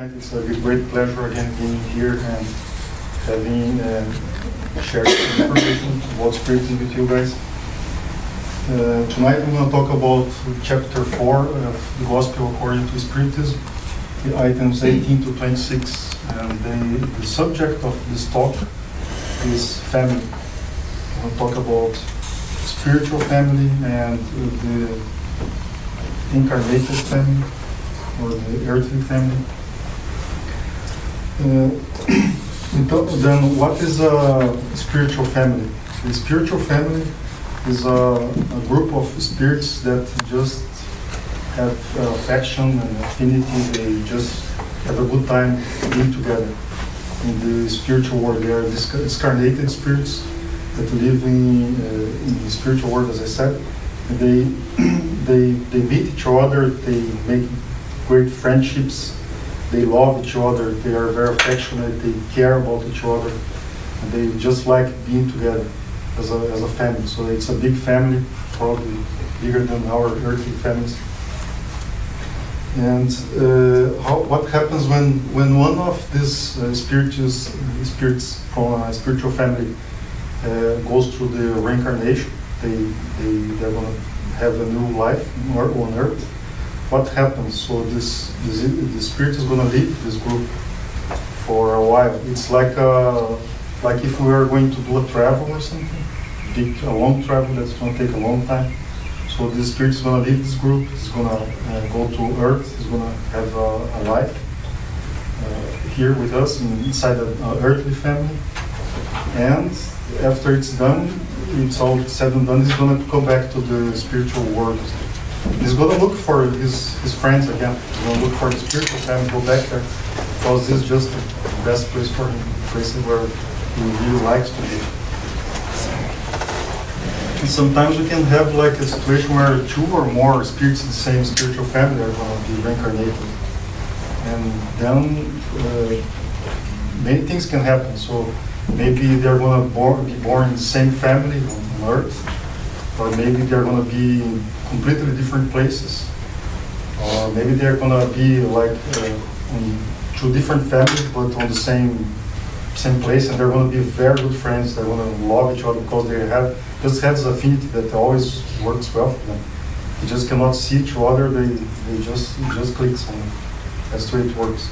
tonight. It's a great pleasure again being here and having shared information about Spiritism with you guys. Tonight I'm going to talk about chapter 4 of the Gospel according to Spiritism, the items 18 to 26. And the subject of this talk is family. I'm going to talk about spiritual family and the incarnated family, or the earthly family. Then what is a spiritual family? The spiritual family is a group of spirits that just have affection and affinity. They just have a good time being together in the spiritual world. They are discarnated spirits that live in the spiritual world, as I said. And they meet each other, they make great friendships, they love each other, they are very affectionate, they care about each other, and they just like being together as a family. So it's a big family, probably bigger than our earthly families. And what happens when one of these spirits from a spiritual family goes through the reincarnation? They're going to have a new life on earth. What happens? So the spirit is going to leave this group for a while. It's like if we were going to do a travel or something, a long travel that's going to take a long time. So the spirit is going to leave this group. It's going to go to earth. It's going to have a life here with us inside an earthly family. And after it's done, it's all said and done, he's going to come back to the spiritual world. He's going to look for his friends again. He's going to look for the spiritual family, go back there, because this is just the best place for him, the place where he really likes to be. And sometimes we can have like a situation where two or more spirits in the same spiritual family are going to be reincarnated. And then many things can happen. So maybe they're going to be born in the same family on earth, or maybe they're going to be in completely different places, or maybe they're going to be like in two different families but on the same place, and they're going to be very good friends. They're going to love each other because they have this affinity that always works well for them. They just cannot see each other. They just clicks, and that's the way it works.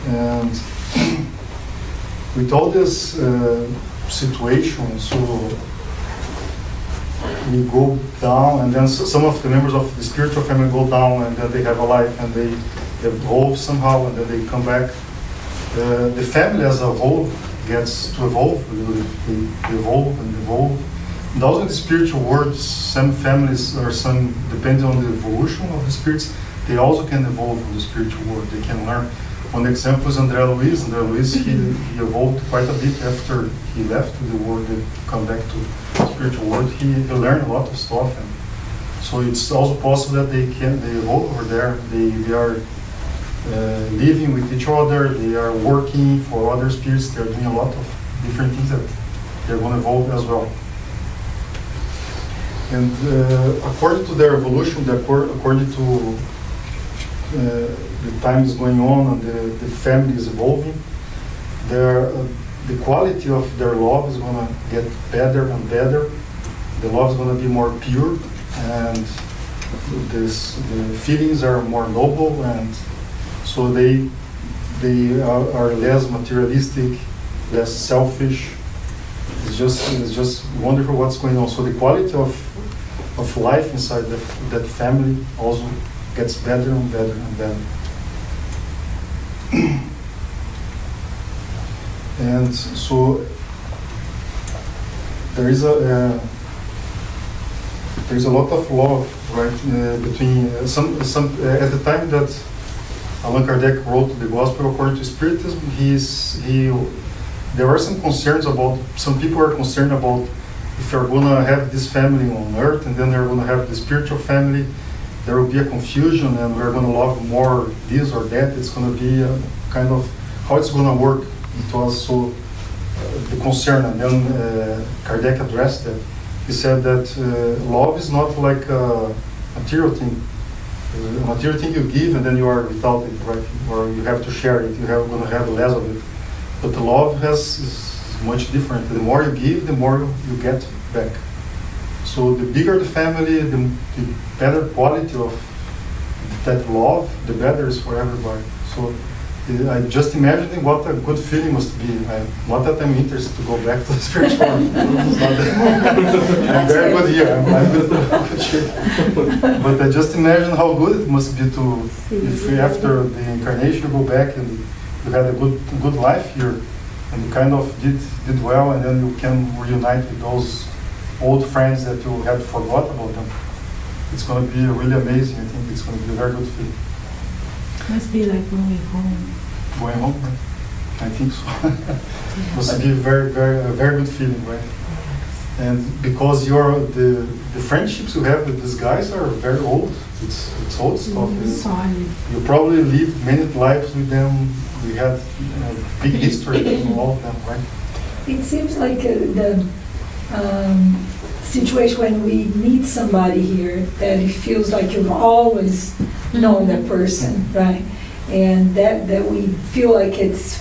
And with all this situation, so we go down, and then some of the members of the spiritual family go down, and then they have a life, and they evolve somehow, and then they come back. The family as a whole gets to evolve. They evolve and evolve. And also in the spiritual world, some families, or some, depending on the evolution of the spirits, they also can evolve in the spiritual world. They can learn. One example is André Luiz. André Luiz, he evolved quite a bit after he left the world and come back to the spiritual world. He learned a lot of stuff, and so it's also possible that they evolve over there. They are living with each other. They are working for other spirits. They are doing a lot of different things that they're going to evolve as well. And according to their evolution, according to the time is going on and the family is evolving, the quality of their love is going to get better and better. The love is going to be more pure, and the feelings are more noble, and so they are less materialistic, less selfish. It's just wonderful what's going on. So the quality of life inside that family also gets better and better and better. And so there is a lot of love, right, between some at the time that Allan Kardec wrote the Gospel according to Spiritism, there were some concerns about, some people are concerned about if you're going to have this family on earth and then they're going to have the spiritual family, there will be a confusion and we're going to love more this or that. It's going to be a kind of how it's going to work. It was so the concern, and then Kardec addressed that. He said that love is not like a material thing. A material thing you give and then you are without it, right? Or you have to share it, you're going to have less of it. But the love is much different. The more you give, the more you get back. So the bigger the family, the better quality of that love, the better is for everybody. So I just imagining what a good feeling must be. Not that I'm interested to go back to the spiritual world. I'm very good here. I'm good here. But I just imagine how good it must be to, if after the incarnation you go back and you had a good life here, and you kind of did well, and then you can reunite with those old friends that you had forgot about them. It's going to be really amazing. I think it's going to be a very good feeling. Must be like going home. Going home, right? I think so. Must be a very good feeling, right? And because the friendships you have with these guys are very old. It's old stuff. You probably lived many lives with them. We had big history with all of them, right? It seems like the situation when we meet somebody here that it feels like you've always known that person, right? And that we feel like it's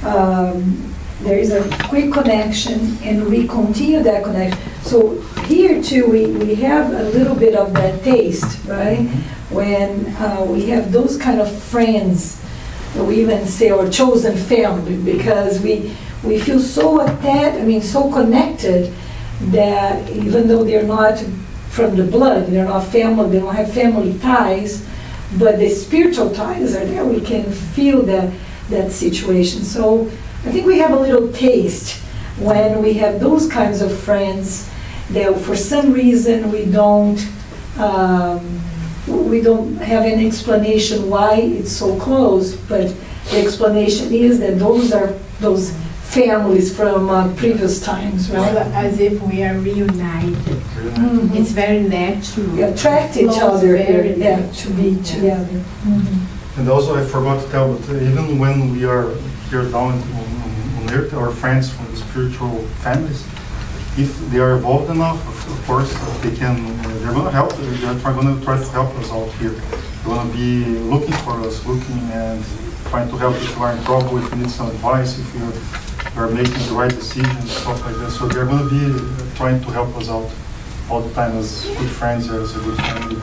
there is a quick connection and we continue that connection. So here too we have a little bit of that taste, right? When we have those kind of friends, we even say our chosen family, because we feel so attached, so connected, that even though they're not from the blood, they're not family, they don't have family ties, but the spiritual ties are there. We can feel that situation. So I think we have a little taste when we have those kinds of friends that for some reason we don't have an explanation why it's so close, but the explanation is that those are those families from previous times, right? As if we are reunited. It's very natural. We attract each other to be together. And also I forgot to tell, but even when we are here down on earth, our friends from the spiritual families, if they are evolved enough, of course, they can. They're going to help. They're going to try to help us out here. They're going to be looking for us, looking and trying to help if you are in trouble, if you need some advice, if you are making the right decisions, stuff like that. So they're going to be trying to help us out all the time as good friends, as a good family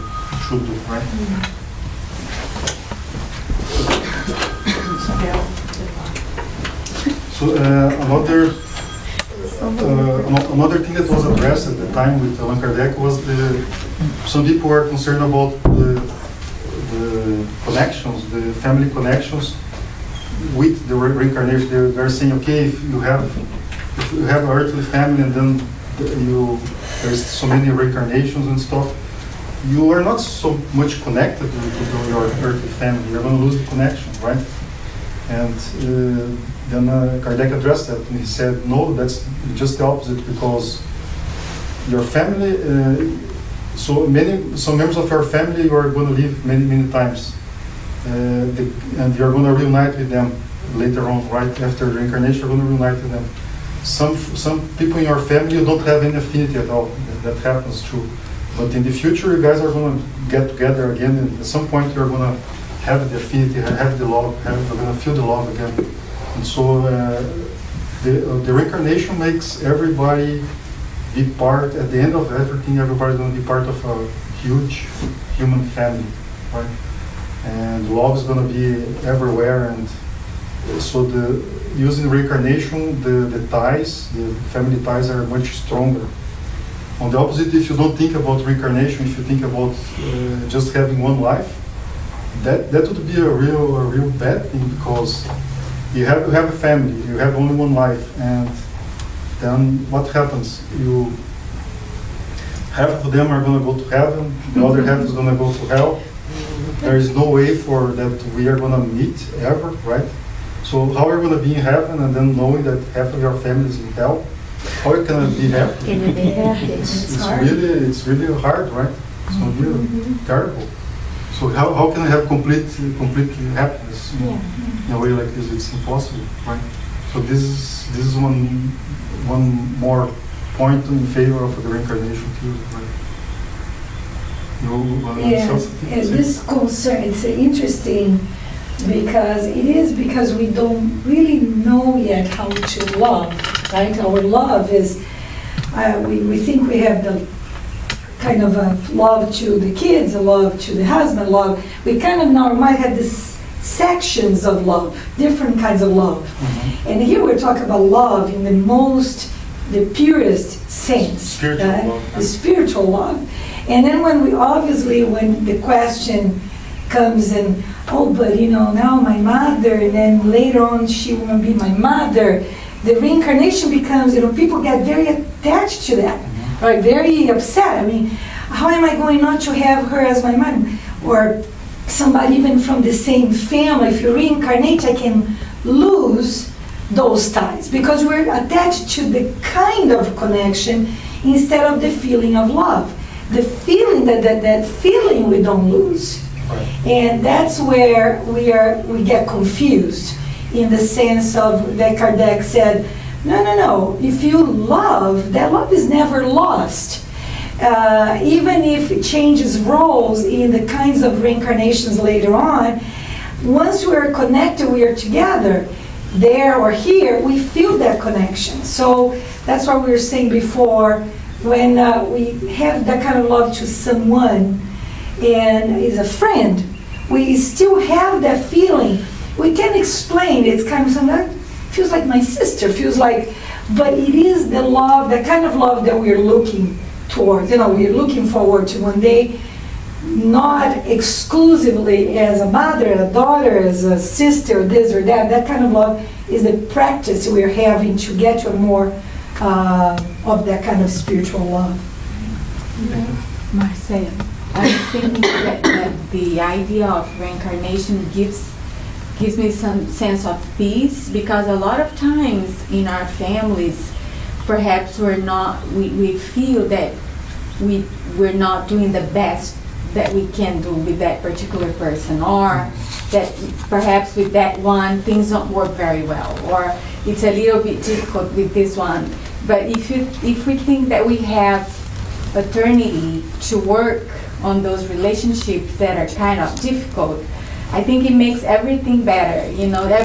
should do, right? So another thing that was addressed at the time with Allan Kardec was some people were concerned about the connections, the family connections with the reincarnation. They're saying, okay, if you have an earthly family and then there's so many reincarnations and stuff, you are not so much connected to your earthly family. You're going to lose the connection, right? And then Kardec addressed that, and he said, no, that's just the opposite, because your family, some members of your family you are going to live many times, and you're going to reunite with them later on, right after reincarnation. You're going to reunite with them. Some people in your family you don't have any affinity at all. That happens too. But in the future, you guys are going to get together again, and at some point you're going to have the affinity, have the love, you're going to feel the love again. And so the reincarnation makes everybody be part, at the end of everything, everybody's going to be part of a huge human family, right? And love is going to be everywhere, and so using reincarnation, the ties, the family ties are much stronger. On the opposite, if you don't think about reincarnation, if you think about just having one life, that would be a real bad thing, because you have a family, you have only one life, and then what happens? Half of them are going to go to heaven, the other half is going to go to hell. There is no way for that we are going to meet ever, right? So how are you going to be in heaven and then knowing that half of your family is in hell? How can it be happy? Can it be happy? It's really hard, right? It's going to be terrible. So how can I have complete happiness in a way like this? It's impossible, right? So this is one more point in favor of the reincarnation too, right? Yeah, this concern, it's interesting because we don't really know yet how to love, right? Our love is, we think we have the kind of a love to the kids, a love to the husband, love. We kind of now might have this sections of love, different kinds of love. And here we're talking about love in the purest sense, Spiritual right? love. The spiritual love. And then when the question comes and, oh, but now my mother, and then later on she won't be my mother, the reincarnation becomes, people get very attached to that, right? Very upset. I mean, how am I going not to have her as my mother? Or somebody even from the same family, if you reincarnate, I can lose those ties because we're attached to the kind of connection instead of the feeling of love. The feeling, that feeling we don't lose. Right. And that's where we get confused in the sense of that Kardec said, no, if you love, that love is never lost. Even if it changes roles in the kinds of reincarnations later on, once we are connected, we are together, there or here, we feel that connection. So that's what we were saying before, when we have that kind of love to someone and is a friend, we still have that feeling. We can explain, it's kind of something that feels like my sister, but it is the love, that kind of love that we're looking towards, we're looking forward to one day, not exclusively as a mother, a daughter, as a sister, this or that. That kind of love is the practice we're having to get to a more of that kind of spiritual love. Marcelo, I was thinking that the idea of reincarnation gives me some sense of peace, because a lot of times in our families, perhaps we feel that we're not doing the best that we can do with that particular person, or that perhaps with that one things don't work very well, or it's a little bit difficult with this one. But if we think that we have eternity to work on those relationships that are kind of difficult, I think it makes everything better.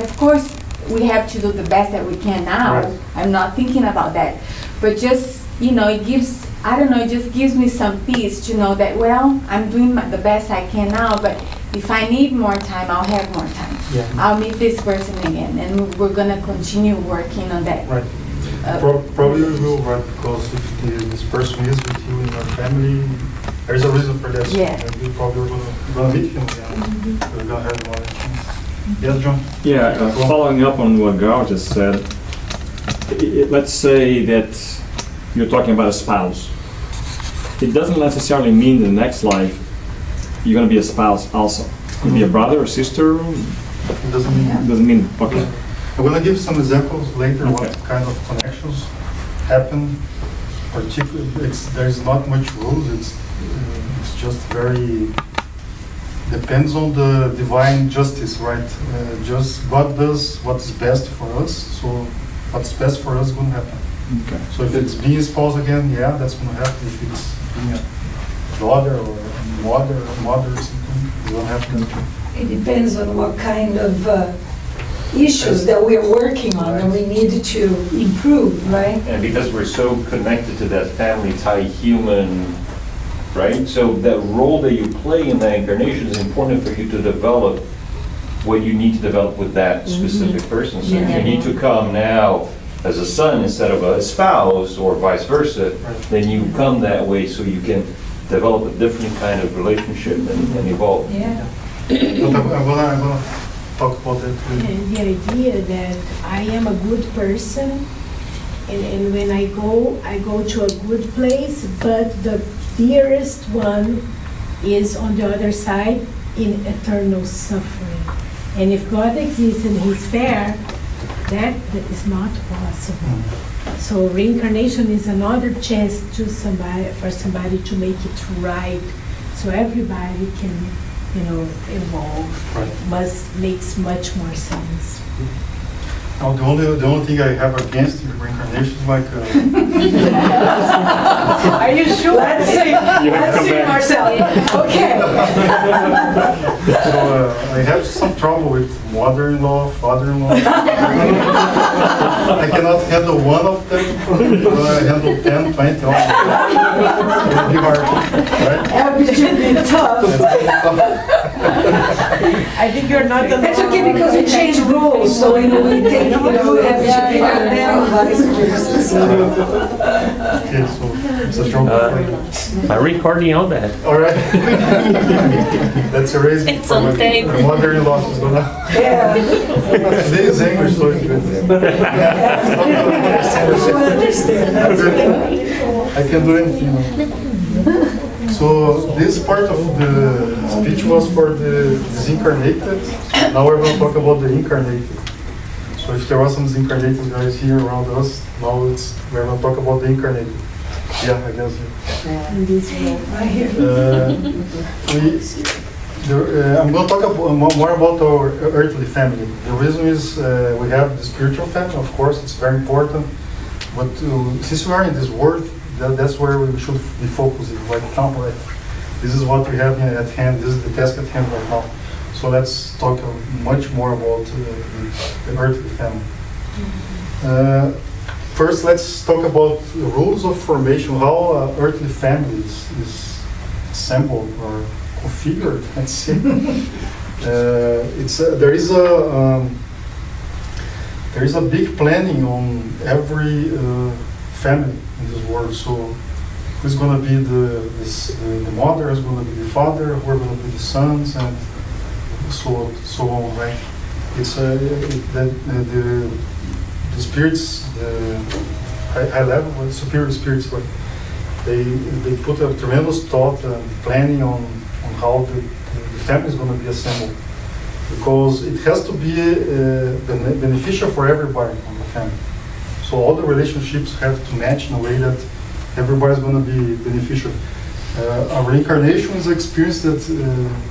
Of course we have to do the best that we can now. Right. I'm not thinking about that, but just it gives, it just gives me some peace to know that, well, I'm doing the best I can now, but if I need more time, I'll have more time. Yeah. I'll meet this person again, and we're gonna continue working on that. Right. Probably we will, right? Because if this person is with you in your family, there's a reason for that. Yeah. And we probably gonna meet him again. We're gonna have more things. Yes, John? Yeah, following up on what Gal just said, let's say that you're talking about a spouse. It doesn't necessarily mean in the next life you're going to be a spouse also. It could be a brother or sister. It doesn't mean. Okay. I'm gonna give some examples later. Okay. What kind of connections happen. Particularly, there's not much rules. It's just very depends on the divine justice, right? Just God does what's best for us. So what's best for us is going to happen. Okay. So if it's being spouse again, yeah, that's going to happen. If it's being a daughter or a mother or something, it's going to happen. It depends on what kind of issues that we're working on and we need to improve, right? And because we're so connected to that family tie human, right? So that role that you play in that incarnation is important for you to develop what you need to develop with that specific person. So if you need to come now as a son instead of a spouse or vice versa, then you come that way so you can develop a different kind of relationship and evolve. Yeah. But I'm gonna talk about that. And the idea that I am a good person, and when I go to a good place, but the dearest one is on the other side in eternal suffering. And if God exists and He's fair, that is not possible. So reincarnation is another chance for somebody to make it right, so everybody can, evolve. Right. Makes much more sense. Now, the only thing I have against reincarnation is like Are you sure? Let's see, Marcelo. Okay. so, I have some trouble with mother-in-law, father-in-law. I cannot handle one of them, but I handle 10, 20 of them. It'll be hard, right? That would be tough. I think you're not the It's okay because we change rules, so we take, have to pick up them, vice versa. Okay, so it's a joke. I'm recording all that. All right. That's erased. It's on tape. My mother-in-law is gonna. Yeah. Today is English, so it's good. You understand, that's okay. I can do anything. So this part of the speech was for the disincarnated. Now we're going to talk about the incarnated. So if there are some disincarnated guys here around us, now we're going to talk about the incarnated. Yeah, I guess. I'm going to talk more about our earthly family. The reason is we have the spiritual family, of course, it's very important. But since we are in this world, that's where we should be focusing right now. Right? This is what we have at hand. This is the task at hand right now. So let's talk much more about the earthly family. First, let's talk about the rules of formation, how earthly family is assembled or configured. Let's see. There is a big planning on every family in this world. So who's going to be the mother, who's going to be the father, who are going to be the sons, and so on, right? It's the spirits, the high level, superior spirits, right? They put a tremendous thought and planning on how the family is going to be assembled, because it has to be beneficial for everybody in the family. So all the relationships have to match in a way that everybody's going to be beneficial. A reincarnation is an experience that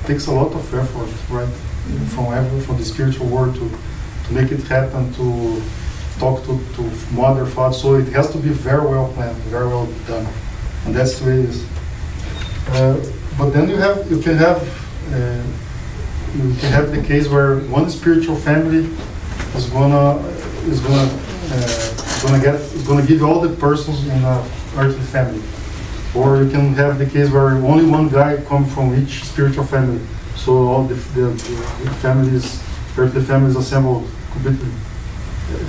takes a lot of effort, right? From the spiritual world to make it happen, to talk to mother, father. So it has to be very well planned, very well done, and that's the way it is. But then you can have the case where one spiritual family is gonna give all the persons in a earthly family. Or you can have the case where only one guy comes from each spiritual family. So all the families, earthly families assembled completely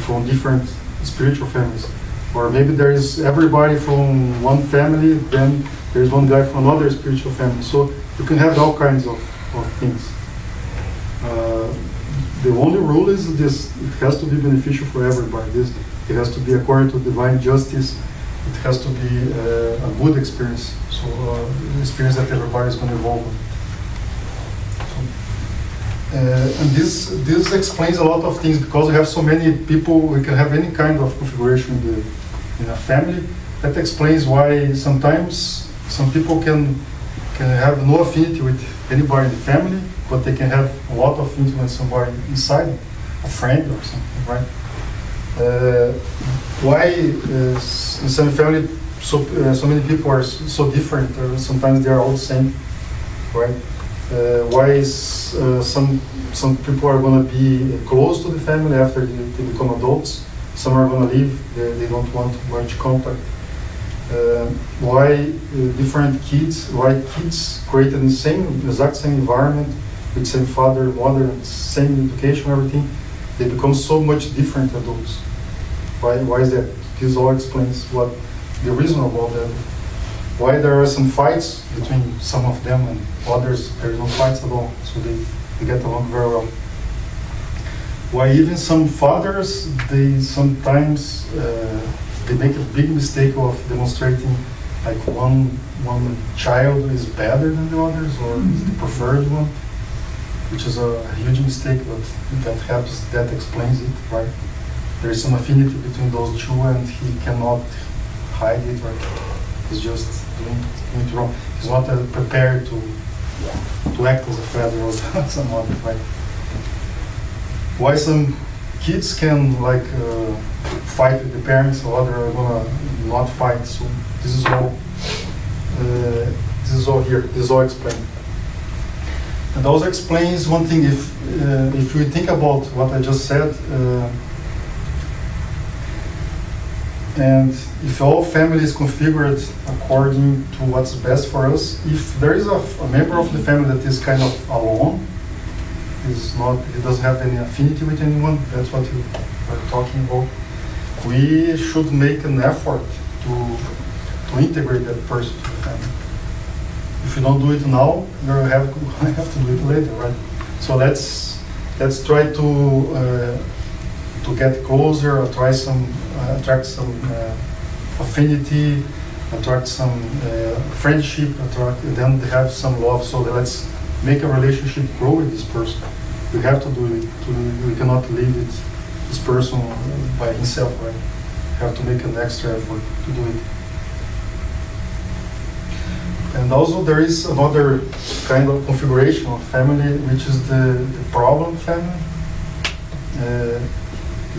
from different spiritual families. Or maybe there is everybody from one family, then there is one guy from another spiritual family. So you can have all kinds of things. The only rule is this: it has to be beneficial for everybody. It has to be according to divine justice. It has to be a good experience, so an experience that everybody is going to evolve with. And this explains a lot of things, because we have so many people. We can have any kind of configuration in a family. That explains why sometimes some people can have no affinity with anybody in the family, but they can have a lot of influence on somebody inside, a friend or something, right? Why in some family so many people are so different? Sometimes they are all the same, right? Why is some people are going to be close to the family after they become adults? Some are going to leave. They don't want much contact. Why different kids? Why kids created in the exact same environment with same father, mother, same education, everything, they become so much different adults? Why is that? This all explains what the reason about that. Why there are some fights between some of them and others, there are no fights at all, so they get along very well. Why even some fathers, they sometimes they make a big mistake of demonstrating like one child is better than the others, or is the preferred one, which is a huge mistake, but that explains it, right? There is some affinity between those two, and he cannot hide it, right? He's just doing it wrong. He's not prepared to act as a father or some other, right? Why some kids can like fight with the parents, or they're gonna not fight. So this is all here. This is all explained. And also explains one thing. If we think about what I just said, and if all family is configured according to what's best for us, if there is a member of the family that is kind of alone, he doesn't have any affinity with anyone, that's what you are talking about, we should make an effort to integrate that person to the family. If you don't do it now, you have to do it later, right? So let's try to get closer, or try some attract some affinity, attract some friendship, then have some love. So let's make a relationship grow with this person. We have to do it. We cannot leave this person by himself, right? We have to make an extra effort to do it. And also there is another kind of configuration of family, which is the problem family.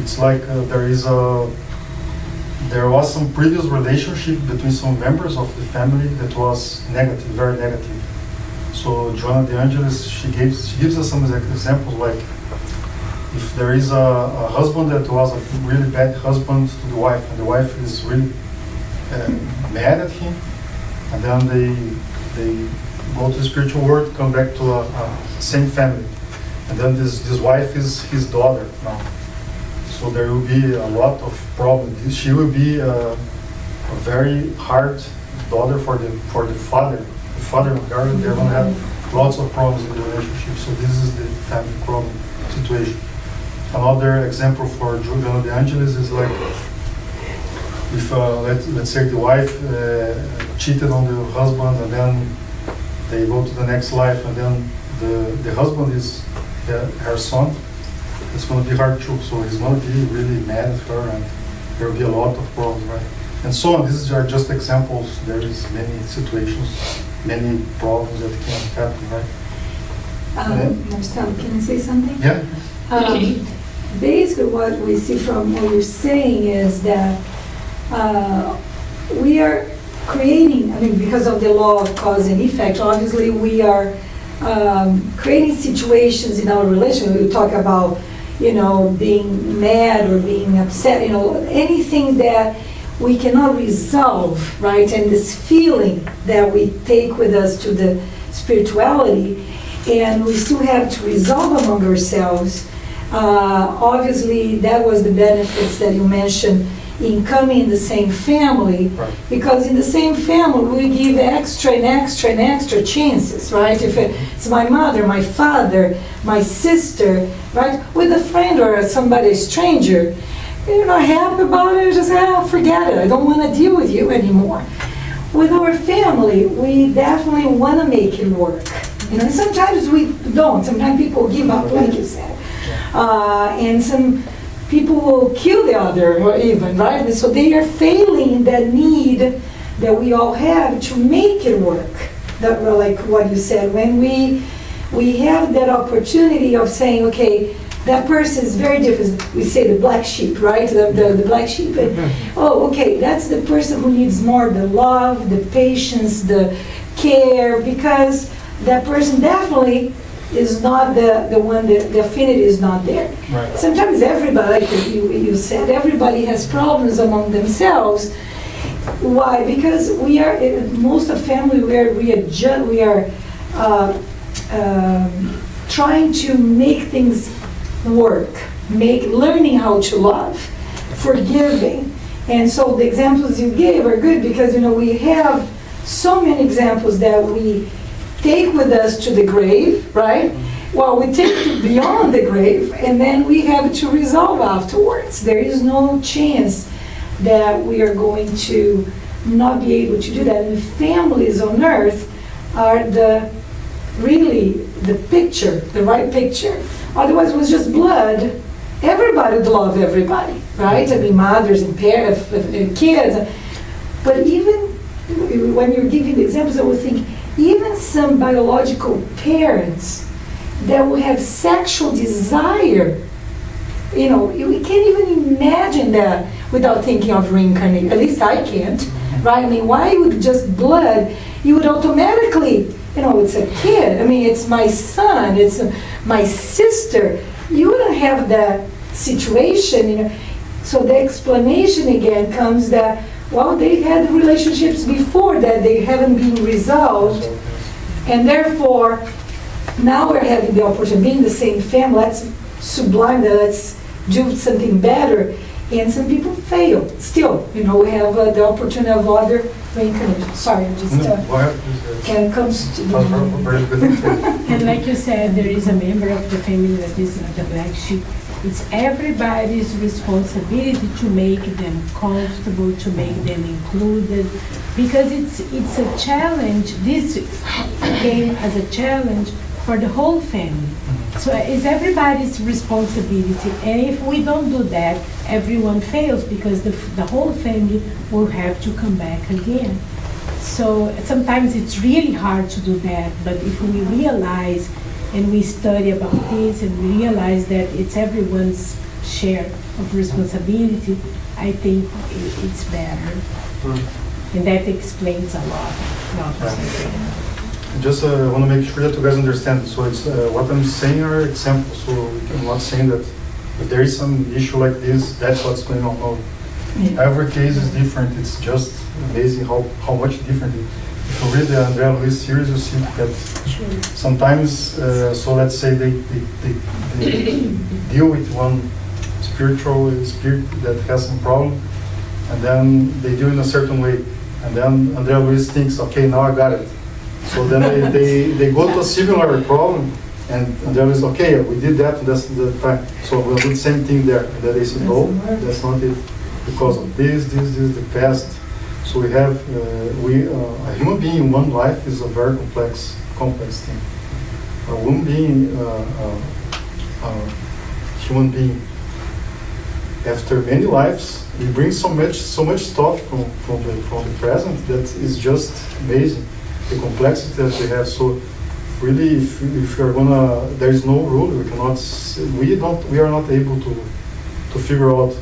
It's like there was some previous relationship between some members of the family that was negative, very negative. So Joanna de Angelis, she gives us some examples, like if there is a husband that was a really bad husband to the wife, and the wife is really mad at him, and then they go to the spiritual world, come back to a same family, and then this wife is his daughter now. So there will be a lot of problems. She will be a very hard daughter for the father. The father and daughter, they're going to have lots of problems in the relationship. So this is the family problem situation. Another example for Joanna de Angelis is like if let's say the wife cheated on the husband, and then they go to the next life, and then the husband is her son. It's going to be hard too. So he's going to be really mad at her, and there will be a lot of problems, right? And so on. These are just examples. There is many situations, many problems that can happen, right? Marcelo, can I say something? Yeah. Basically, what we see from what you're saying is that we are creating, because of the law of cause and effect, obviously we are creating situations in our relationship. We talk about, being mad or being upset, anything that we cannot resolve, right? And this feeling that we take with us to the spirituality, and we still have to resolve among ourselves. Obviously, that was the benefits that you mentioned in coming in the same family, Right. Because in the same family we give extra and extra and extra chances, right? If it's my mother, my father, my sister, right? With a friend or somebody, a stranger, you're not happy about it, just forget it, I don't want to deal with you anymore. With our family, we definitely want to make it work. Sometimes we don't. Sometimes people give up, like you said. And some people will kill the other, or even, right? And so they are failing that need that we all have to make it work. That, like what you said, when we have that opportunity of saying, okay, that person is very different. We say the black sheep, right? The black sheep. Oh, okay, that's the person who needs more the love, the patience, the care, because that person definitely is not the one, the affinity is not there. Right. Sometimes everybody, like you said, everybody has problems among themselves. Why? Because we are, most of family, we are trying to make things work, learning how to love, forgiving. And so the examples you gave are good because, we have so many examples that we take with us to the grave, right? Well, we take it beyond the grave, and then we have to resolve afterwards. There is no chance that we are going to not be able to do that. And families on earth are really the picture, the right picture. Otherwise, it was just blood. Everybody would love everybody, right? Mothers and parents, and kids. But even when you're giving the examples, I would think, even some biological parents that will have sexual desire, you know, we can't even imagine that without thinking of reincarnation. At least I can't, right? I mean, why would just blood, you would automatically, you know, it's a kid. I mean, it's my son, it's my sister. You wouldn't have that situation, you know. So the explanation again comes that, well, they had relationships before that they haven't been resolved, and therefore now we're having the opportunity, being the same family, let's sublime that, let's do something better. And some people fail. Still, you know, we have the opportunity of other reincarnation. Sorry, I'm just can comes to And like you said, there is a member of the family that is not a black sheep. It's everybody's responsibility to make them comfortable, to make them included, because it's a challenge. This came as a challenge for the whole family. So it's everybody's responsibility, and if we don't do that, everyone fails, because the whole family will have to come back again. So sometimes it's really hard to do that, but if we realize and we study about this and we realize that it's everyone's share of responsibility, I think it's better. And that explains a lot. Just want to make sure that you guys understand. So it's what I'm saying are examples. So I'm not saying that if there is some issue like this, that's what's going on. No. Yeah. Every case is different. It's just amazing how much different it is. If you read the Andrea Luiz series, you see that sometimes, so let's say they deal with one spiritual spirit that has some problem, and then they do it in a certain way. And then Andrea Luiz thinks, okay, now I got it. So then they go to a similar problem, and then it's okay, we did that, that's the time. So we'll do the same thing there. And then they say, no, that's not it. Because of this, the past. So we have, a human being in one life is a very complex thing. A human being, human being, after many lives, we bring so much stuff from the present that is just amazing. The complexity that we have. So really, if you're gonna, there is no rule. We are not able to figure out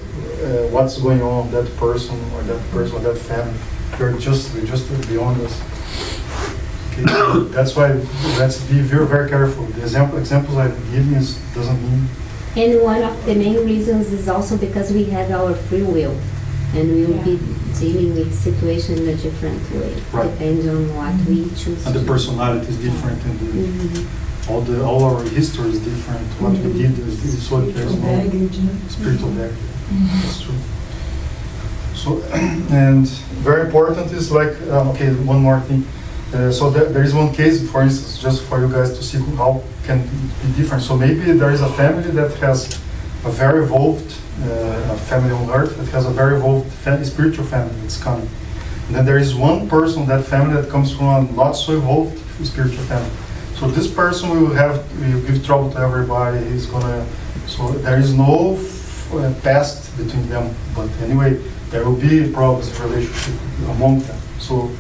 what's going on that person or that family. We're just beyond us. Okay? That's why let's be very, very careful. The examples I'm giving doesn't mean. And one of the main reasons is also because we have our free will, and we will be dealing with situation in a different way, right. Depends on what we choose. And the personality is different, and all our history is different. What we did is so there's no spiritual baggage. That's true. So, and very important is like okay, one more thing. So there is one case, for instance, just for you guys to see how can it be different. So maybe there is a family that has a very evolved a family on earth that has a very evolved spiritual family that's coming. And then there is one person in that family that comes from a not so evolved spiritual family. So this person will give trouble to everybody. So there is no past between them. But anyway, there will be problems in relationship among them. So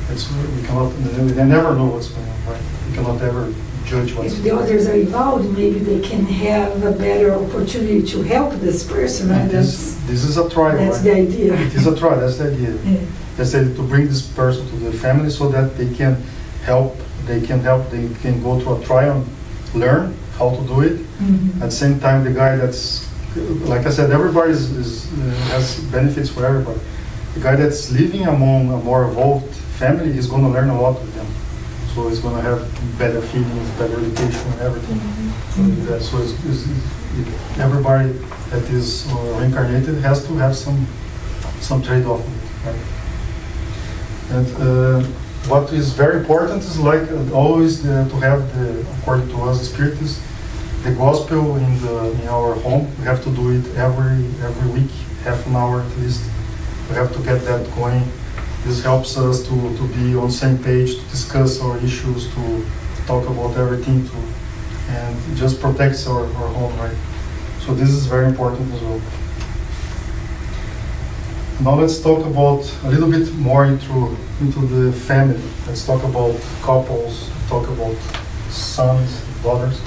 we never know what's going on, right? We cannot ever judge what's If the others are involved, maybe they can have a better opportunity to help this person, right? This is a trial. That's right? the idea. It is a trial, that's the idea. Yeah. That's to bring this person to the family so that they can help, they can go to a trial, learn how to do it. Mm-hmm. At the same time, the guy that's, like I said, everybody has benefits for everybody. The guy that's living among a more evolved family is going to learn a lot with them. So he's going to have better feelings, better education, everything. Mm-hmm. So everybody that is reincarnated has to have some trade-off with it, right? And what is very important is like always to have according to us Spiritists, the gospel in our home. We have to do it every week, half an hour at least. We have to get that going. This helps us to be on the same page, to discuss our issues, to talk about everything, and it just protects our home, right? So this is very important as well. Now let's talk about a little bit more into the family. Let's talk about couples, talk about sons, daughters.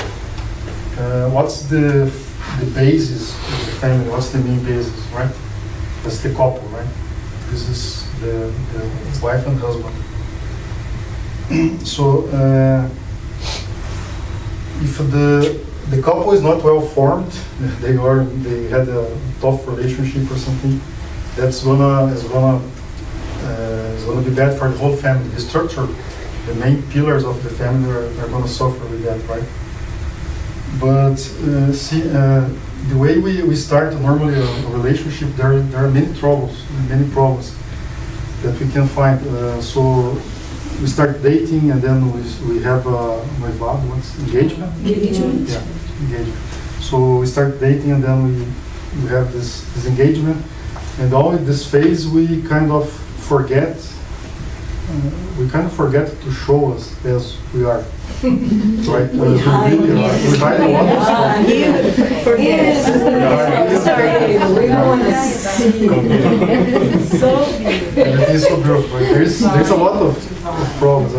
What's the basis of the family, what's the main basis, right? That's the couple, right? This is the wife and husband. So if the couple is not well formed, they had a tough relationship or something, that's gonna be bad for the whole family. The structure, the main pillars of the family are gonna suffer with that, right? But the way we start normally a relationship, there are many problems that we can find. So we start dating, and then we have noivado, what's engagement? Engagement. Yeah, engagement. So we start dating, and then we have this engagement, and all in this phase we kind of forget. We kind of forget to show us as we are. Right? We hide. We hide a lot of stuff. Yes. We don't want to see. And it is so beautiful. Right? There's a lot of problems.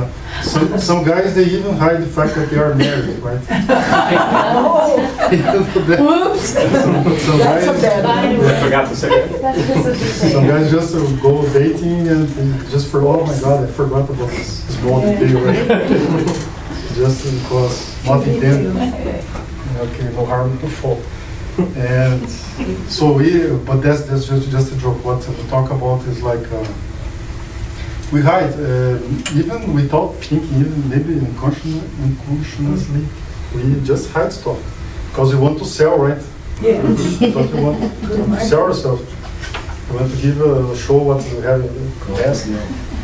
Some guys, they even hide the fact that they are married, right? Whoops. Some That's a guys, bad one. I forgot to say that. some guys just go dating and just for, oh my God, I forgot about this small detail, right? Just because not intended. Okay, no harm, no foul. And so but that's just a joke. What we talk about is like, we hide, even without thinking, even maybe unconsciously, we just hide stuff. Because we want to sell, right? Yeah. Because we want to sell ourselves. We want to give a show what we have best.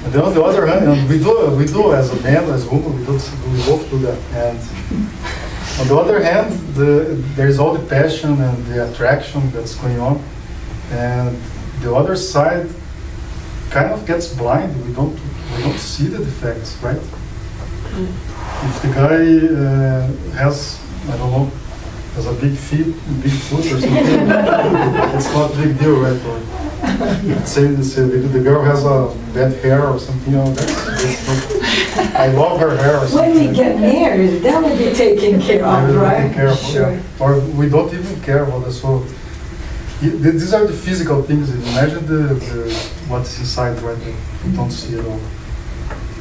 And then on the other hand, and we do as a man, as a woman, we both do that. And on the other hand, there is all the passion and the attraction that's going on. And the other side kind of gets blind. We don't see the defects, right? If the guy has, I don't know, has a big foot or something, it's not a big deal, right? Or say the girl has a bad hair or something, that's not, I love her hair or something. When we get married, that will be taken care of, right? Sure. Or we don't even care about this. So these are the physical things. Imagine what's inside, right? We don't see it all.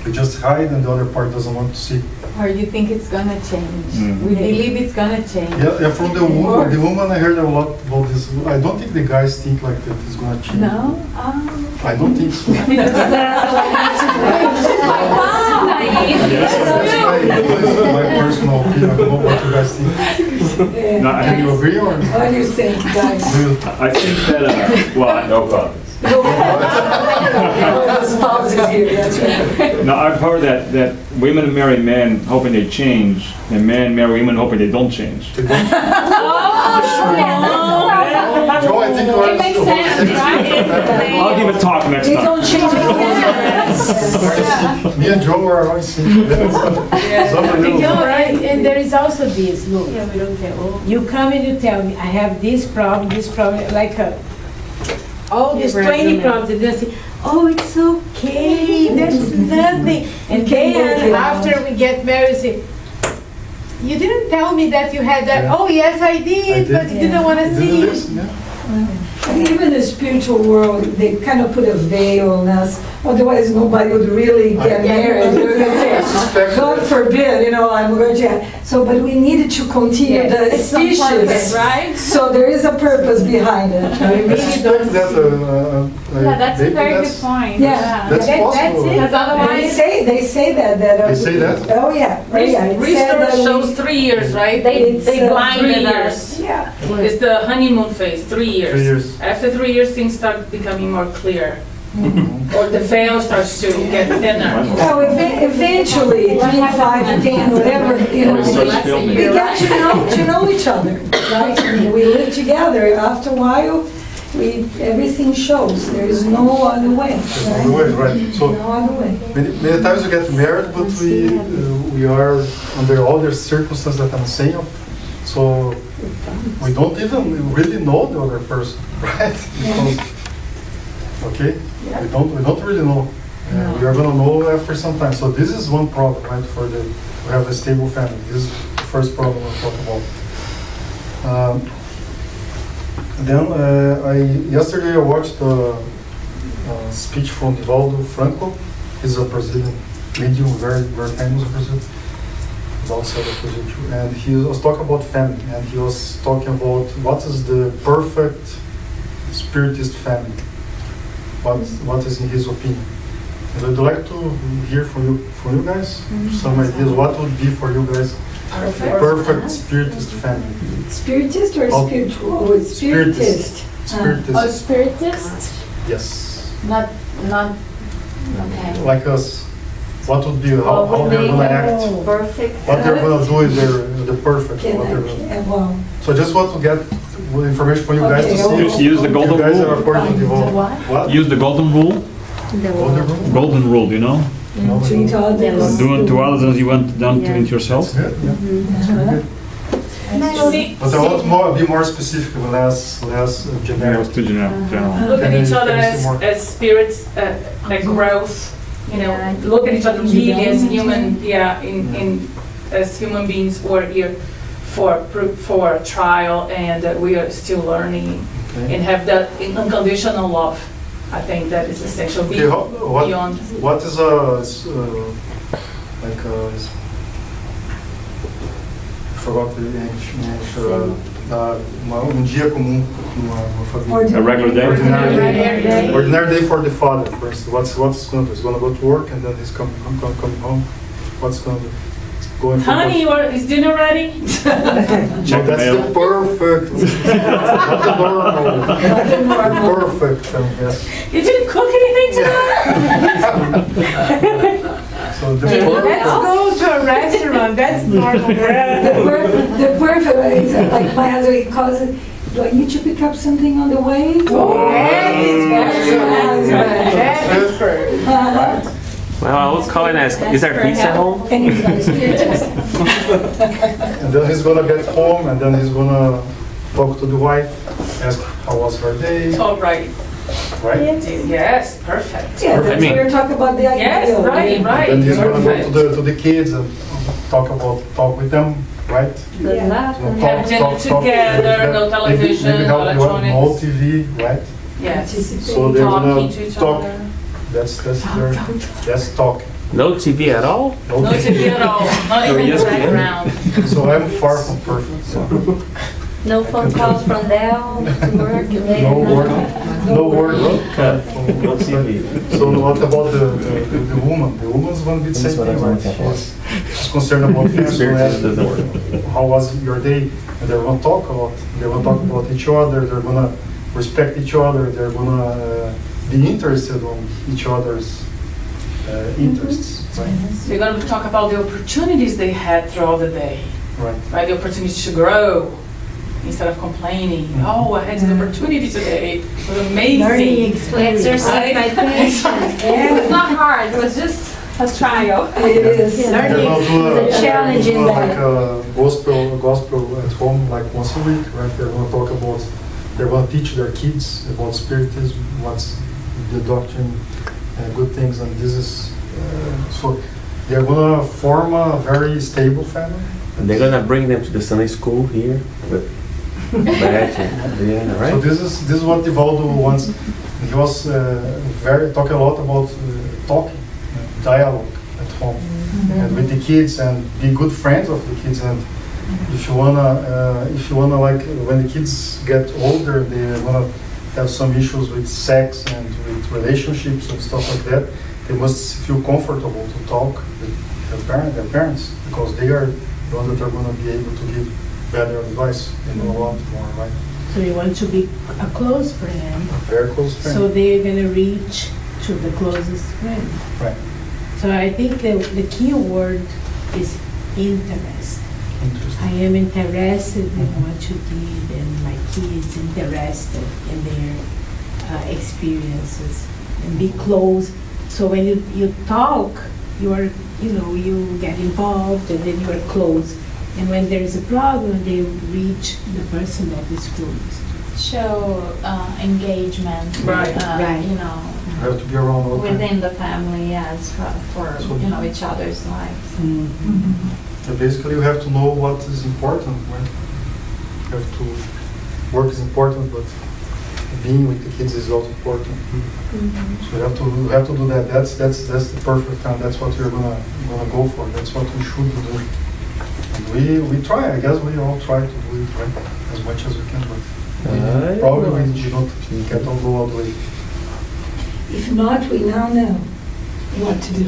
We just hide, and the other part doesn't want to see. Or you think it's gonna change? Mm. We believe it's gonna change. Yeah, from the woman I heard a lot about this. I don't think the guys think like that it's gonna change. No? I don't think so. That's my personal opinion. I don't know what you guys think. Yeah. No, I Can you agree or? What do you think, guys? I think that, well, No problem. The spouse is here, that's right. no, I've heard that women marry men hoping they change, and men marry women hoping they don't change. Joe, I think you are. It makes sense, right? I'll give a talk next They time. don't change the Me and Joe are always thinking that. It's unbelievable. No, and there is also this, look. You come and you tell me, I have this problem, like all these 20 problems, and they say, oh, it's okay, that's nothing. And then after we get married, say, you didn't tell me that you had that. Yeah. Oh, yes, I did, but you didn't want to Didn't see. listen, yeah. Even in the spiritual world, they kind of put a veil on us. Otherwise, nobody would really get married. They would say, God forbid, I'm going to. So, but we needed to continue the species, right? So there is a purpose behind it. I suspect that. Yeah, that's a maybe very that's- good point. Yeah. That's possible. That's it. Because They otherwise, say that. They say that? Oh yeah. Oh, yeah. It said that Research we- shows 3 years, right? They It's, blinded 3 us. years. Yeah. It's the honeymoon phase, 3 years. 3 years. After 3 years, things start becoming more clear. Or the veil starts to get thinner. Well, eventually, 25, 10, whatever, Always starts filming. we get to know each other, right? I mean, we live together. After a while, everything shows. There is no other way, right? Right. So No other way. many times we get married, but we are under all the circumstances that I'm saying. So we don't even really know the other person, right? Because, okay, we don't really know. We are gonna know after some time. So this is one problem, right? To have a stable family. This is the first problem I'll talk about. Then yesterday I watched a speech from Divaldo Franco. He's a Brazilian medium, very very famous in Brazil, outside of Brazil too. And he was talking about family, and he was talking about what is the perfect Spiritist family. What is in his opinion? And I'd like to hear from you guys some ideas. What would be for you guys perfect Spiritist family? Spiritist or spiritual? Oh, Spiritist. Spiritist. Oh, Spiritist? Yes. Not, okay. Like us. What would be, how they're going to act, Perfect. what they're going to do is the perfect. Can What I- they're gonna, well, so I just want to get information from you guys to Okay, see okay. Use the if golden you guys are rule. according to the what? Use the golden rule. The Golden rule? Golden rule, you know? treat others. Do unto others as you want done to Yeah. unto yourself. Good, yeah. See, But I want to be more specific, less Yeah, it generic. was too general. look at Can each you other say more? as spirits, like growth, you know, Yeah. look at each other really as human, as human beings. We're here for a trial, and we are still learning, Okay. and have that unconditional love. I think that is essential. Okay, Beyond. what is like forgot the English, dia comum numa família. A regular day. Ordinary Ordinary day. day. Ordinary day for the father, for instance. What's going to do? He's going to go to work and then he's coming home. What's going to do? Going for Honey, is dinner ready? No, that's the perfect. Not the normal. The perfect. Yes. You didn't cook anything tonight? So the Let's perfect. go to a restaurant, that's normal. The perfect way is like my husband calls it, do I need to pick up something on the way? Well, I was calling as, is there pizza at home? And he's not a spiritist. And then he's gonna get home, and then he's gonna talk to the wife, ask how was her day, All right. right? Yes, perfect. Yeah, that's what we're talking about the idea. Yes, right, right. Then he's gonna go Perfect. to the kids and talk with them, right? Good luck. You know, Have dinner together, no Maybe television, help no you out, no electronics. TV, right? Yes. So they're Talking gonna to each talk. other. That's talking. No TV at all? No TV at all, not even in the ESPN. background. So I'm far from perfect. So No phone calls from Dell to work. no work, no work. No TV. So what about the woman? The woman's gonna be the same thing, right? She's concerned about things. Doesn't work. How was your day? And they're gonna talk a lot. They're gonna talk about each other. They're gonna respect each other. They're gonna be interested on each other's interests. Right? They're going to talk about the opportunities they had throughout the day, Right. right? The opportunity to grow instead of complaining. Oh, I had the opportunity today. It was amazing. Learning experience. Exercise my patience. It was not hard, it was just a trial. It is. They're gonna do It's a challenge in like that. a gospel at home, like once a week, right? They're gonna talk about. They're gonna teach their kids about Spiritism, what's the doctrine, good things, and this is so they're gonna form a very stable family. And they're gonna bring them to the Sunday school here with badge and, yeah, So right? this is what Divaldo wants. He was talking a lot about talking, dialogue at home, and with the kids, and be good friends of the kids. And if you wanna like when the kids get older, they wanna have some issues with sex and with relationships and stuff like that. They must feel comfortable to talk with their parents, because they are the ones that are going to be able to give better advice. They know a lot more, right? So you want to be a close friend, A very close friend. so they're gonna reach to the closest friend. Right. So I think the key word is interest. I Interesting. am interested in what you did, and my kids interested in their experiences, and be close. So when you talk, you are, you get involved, and then you are close. And when there is a problem, they reach the person that is close. Show engagement, Right. Right. You have to be around all the time. within the family, yes, for So- each other's lives. So basically, you have to know what is important, right? You have to work is important, but being with the kids is also important. So we have to do that. That's the perfect time. That's what we're gonna go for. That's what we should do. And we try. I guess we all try to do it right as much as we can, but probably we do not get all the way. If not, we now know what to do.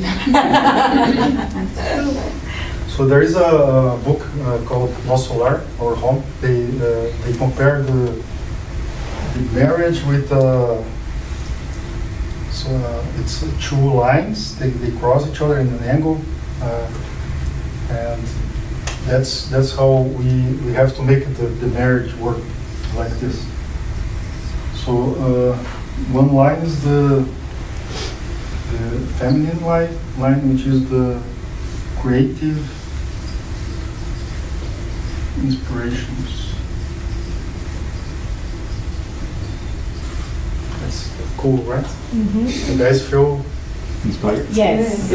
So there is a book called Nosso Lar, Our Home. They compare the marriage with it's two lines. They cross each other in an angle, and that's how we have to make the marriage work like this. So one line is the feminine line, which is the creative inspirations. That's cool, right? You guys feel Inspired? Yes.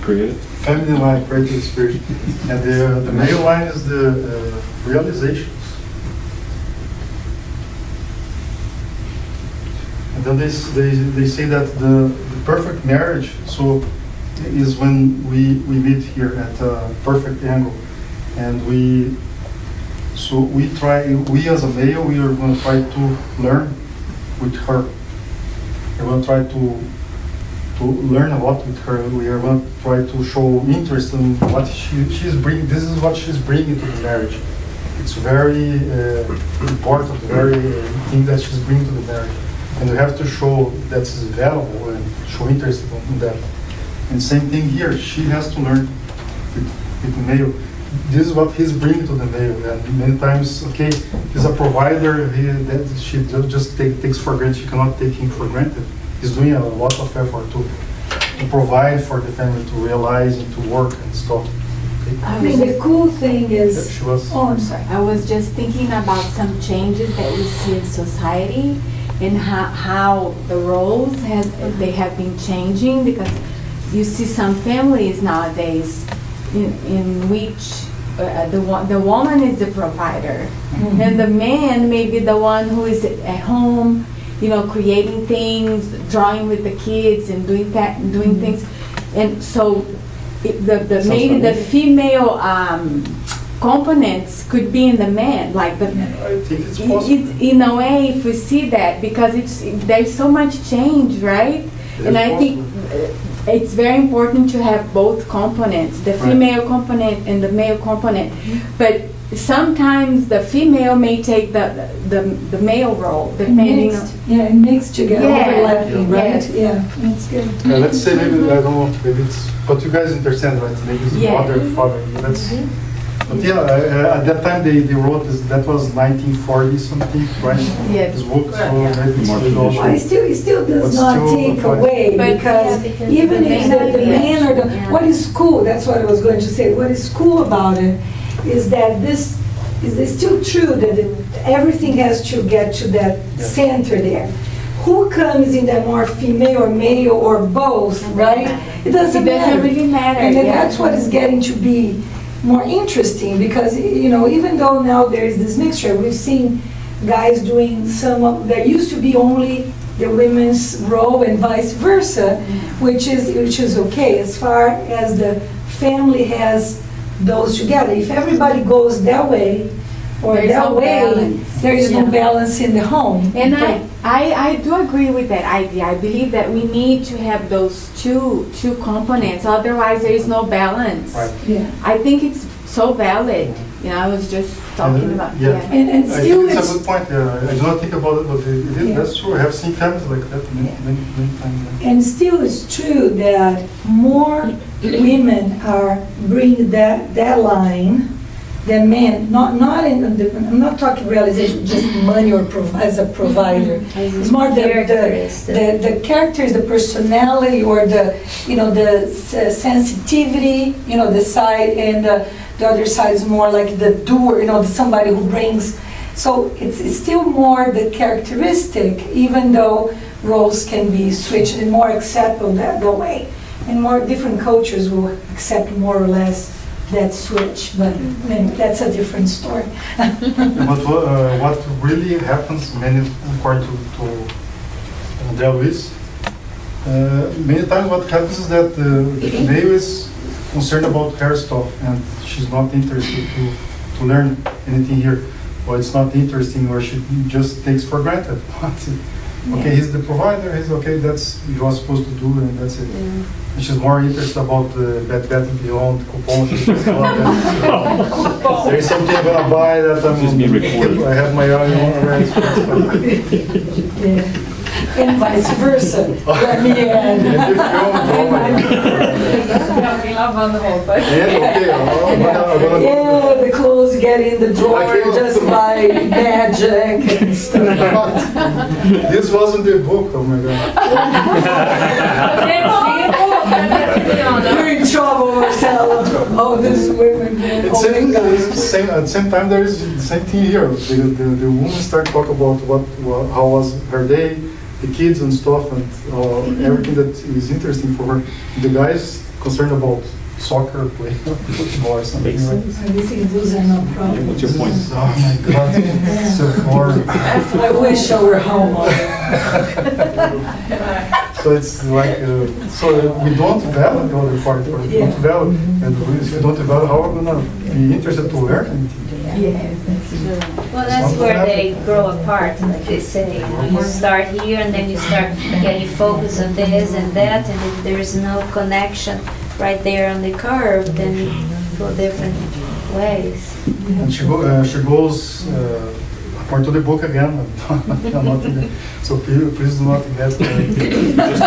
Creative? feminine line, creative inspiration, and the male line is the realizations. And then they say that the perfect marriage is when we meet here at a perfect angle, and we as a male, we are going to try to learn with her. We're going to try to learn a lot with her. We are going to try to show interest in what she's bringing. This is what she's bringing to the marriage. It's very important, very thing that she's bringing to the marriage. And we have to show that it's valuable and show interest in that. And same thing here, she has to learn with the male. This is what he's bringing to the male. And many times, okay, he's a provider, that she just takes for granted, she cannot take him for granted. He's doing a lot of effort to provide for the family, to realize and to work and stuff. Okay? I mean, the cool thing is, She was, I'm sorry. I was just thinking about some changes that we see in society and how the roles they have been changing, because you see some families nowadays in which the woman is the provider, and the man may be the one who is at home, creating things, drawing with the kids, and doing things, and so maybe the female components could be in the man, like the. I think it's possible. In a way, if we see that, because there's so much change, right? And I think it's very important to have both components, the female component and the male component. But sometimes the female may take the male role, depending on. Mixed together, overlapping, right? Yes. Yeah, that's good. Let's say maybe, I don't know, maybe it's, but you guys understand, right? Maybe it's mother, father. But at that time they wrote this, that was 1940 something, right? Yes. This book, so maybe it's More still traditional. It still does But not still take applies. away, because because even the if main the man or the, idea- what is cool, that's what I was going to say, what is cool about it is that this is still true, that everything has to get to that center there. Who comes in that more female or male or both, right? It doesn't matter. really matter. And then that's what is getting to be more interesting, because even though now there is this mixture, we've seen guys doing there used to be only the women's role and vice versa, which is okay as far as the family has those together. If everybody goes that way or There's that no way, balance. there is no balance in the home. And I do agree with that idea. I believe that we need to have those two components, otherwise there is no balance. Right. Yeah. I think it's so valid. I was just talking about And I still think it's a it's, good point. I do not think about it, but that's true. I have seen families like that many times. and still it's true that more women are bringing that line than men. I'm not talking realization, just money or as a provider. It's more the characters, the personality, or the sensitivity, the side, and the other side is more like the doer, somebody who brings. So it's still more the characteristic, even though roles can be switched and more acceptable that way. And more different cultures will accept more or less that switch, but anyway, that's a different story. But what really happens, according to Luis, many times what happens is that the female is concerned about her stuff and she's not interested to learn anything here, or it's not interesting, or she just takes for granted. Okay, he's the provider, he's okay, that's what you're supposed to do, and that's it. And she's more interested about the Bed and Beyond coupon. There is something I'm gonna buy that I have my own already. Yeah. And vice versa. Let me add. Yeah, the clothes get in the drawer just by magic and stuff. This wasn't the book, oh my God. You're in trouble, Marcelo. Oh, this women. At the same time, there is the same thing here. The woman start talk about how was her day, the kids and stuff, and everything that is interesting for her. The guys concerned about soccer, play football or something. Right? I think those are no problems. What's your point? Oh my God, so boring. I wish I were home. So it's like, so we don't value the other part, or we don't value, and if we don't value, how are we gonna be interested to learn anything? Well, that's where they grow apart, like they say. You start here and then you start getting focus on this and that, and if there is no connection right there on the curve, then you go different ways. And she goes according to the book again. I'm not in the, so please do not get. You guys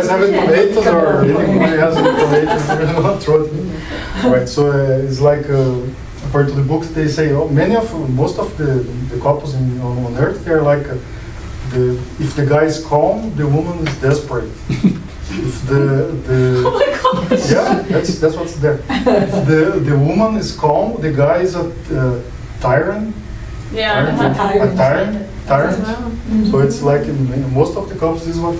have any tomatoes, or anybody has any tomatoes? We're not throw it. Right. So it's like according to the books, they say most of the couples on Earth, they're like if the guy is calm, the woman is desperate. If Oh my gosh. yeah, that's what's there. If the woman is calm, the guy is a tyrant. Yeah. Tyrant. So it's like in most of the couples, this is what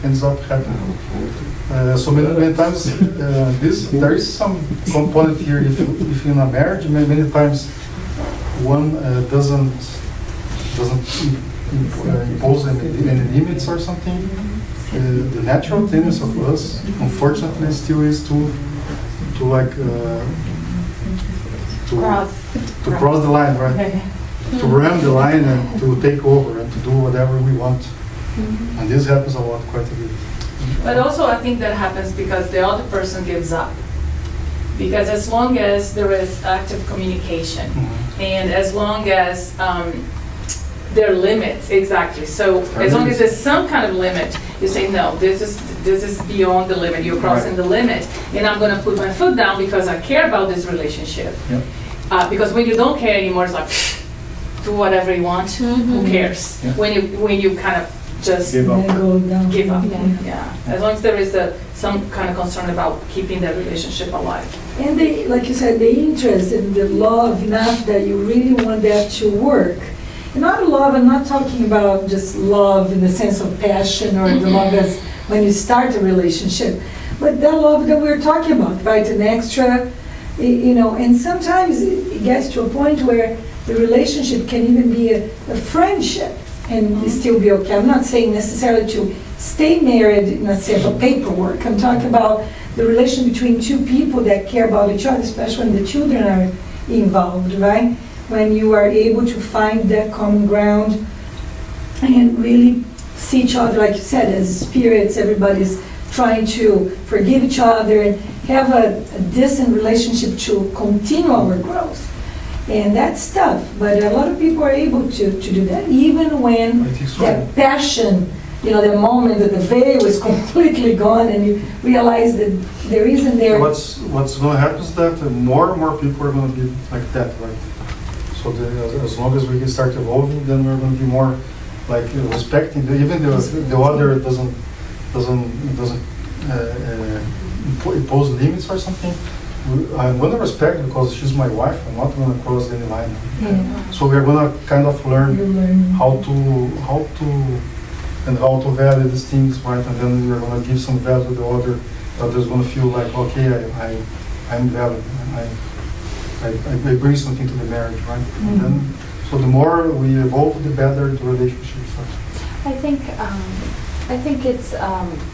ends up happening. So many times, there is some component here. If in a marriage, many times one doesn't impose any limits or something. The natural tendency of us, unfortunately, still is to cross the line, right? To ram the line and to take over and to do whatever we want. And this happens a lot, quite a bit. But also I think that happens because the other person gives up. Because as long as there is active communication, and as long as there are limits, exactly. So as long as there's some kind of limit, you say, no, this is beyond the limit, you're crossing the limit, and I'm gonna put my foot down because I care about this relationship. Yeah. Because when you don't care anymore, it's like, do whatever you want, who cares? Yeah. When you kind of just Give up. give up. Yeah. As long as there is some kind of concern about keeping that relationship alive. And they, like you said, the interest and the love enough that you really want that to work. And not love, I'm not talking about just love in the sense of passion or the love as when you start a relationship, but that love that we're talking about, right? An extra, and sometimes it gets to a point where the relationship can even be a friendship and still be okay. I'm not saying necessarily to stay married in a sense of paperwork. I'm talking about the relation between two people that care about each other, especially when the children are involved, right? When you are able to find that common ground and really see each other, like you said, as spirits, everybody's trying to forgive each other and have a decent relationship to continue our growth. And that's tough, but a lot of people are able to do that, even when that passion, the moment that the veil is completely gone and you realize that there isn't there. What's going to happen is that more and more people are going to be like that, right? So as long as we can start evolving, then we're going to be more like respecting even the other doesn't impose limits or something. I'm going to respect because she's my wife. I'm not going to cross any line. Yeah. So we're going to kind of learn how to value these things, right? And then we're going to give some value to the other others going to feel like, okay, I'm valid, I bring something to the marriage, right? And then, so the more we evolve, the better the relationships are. I think it's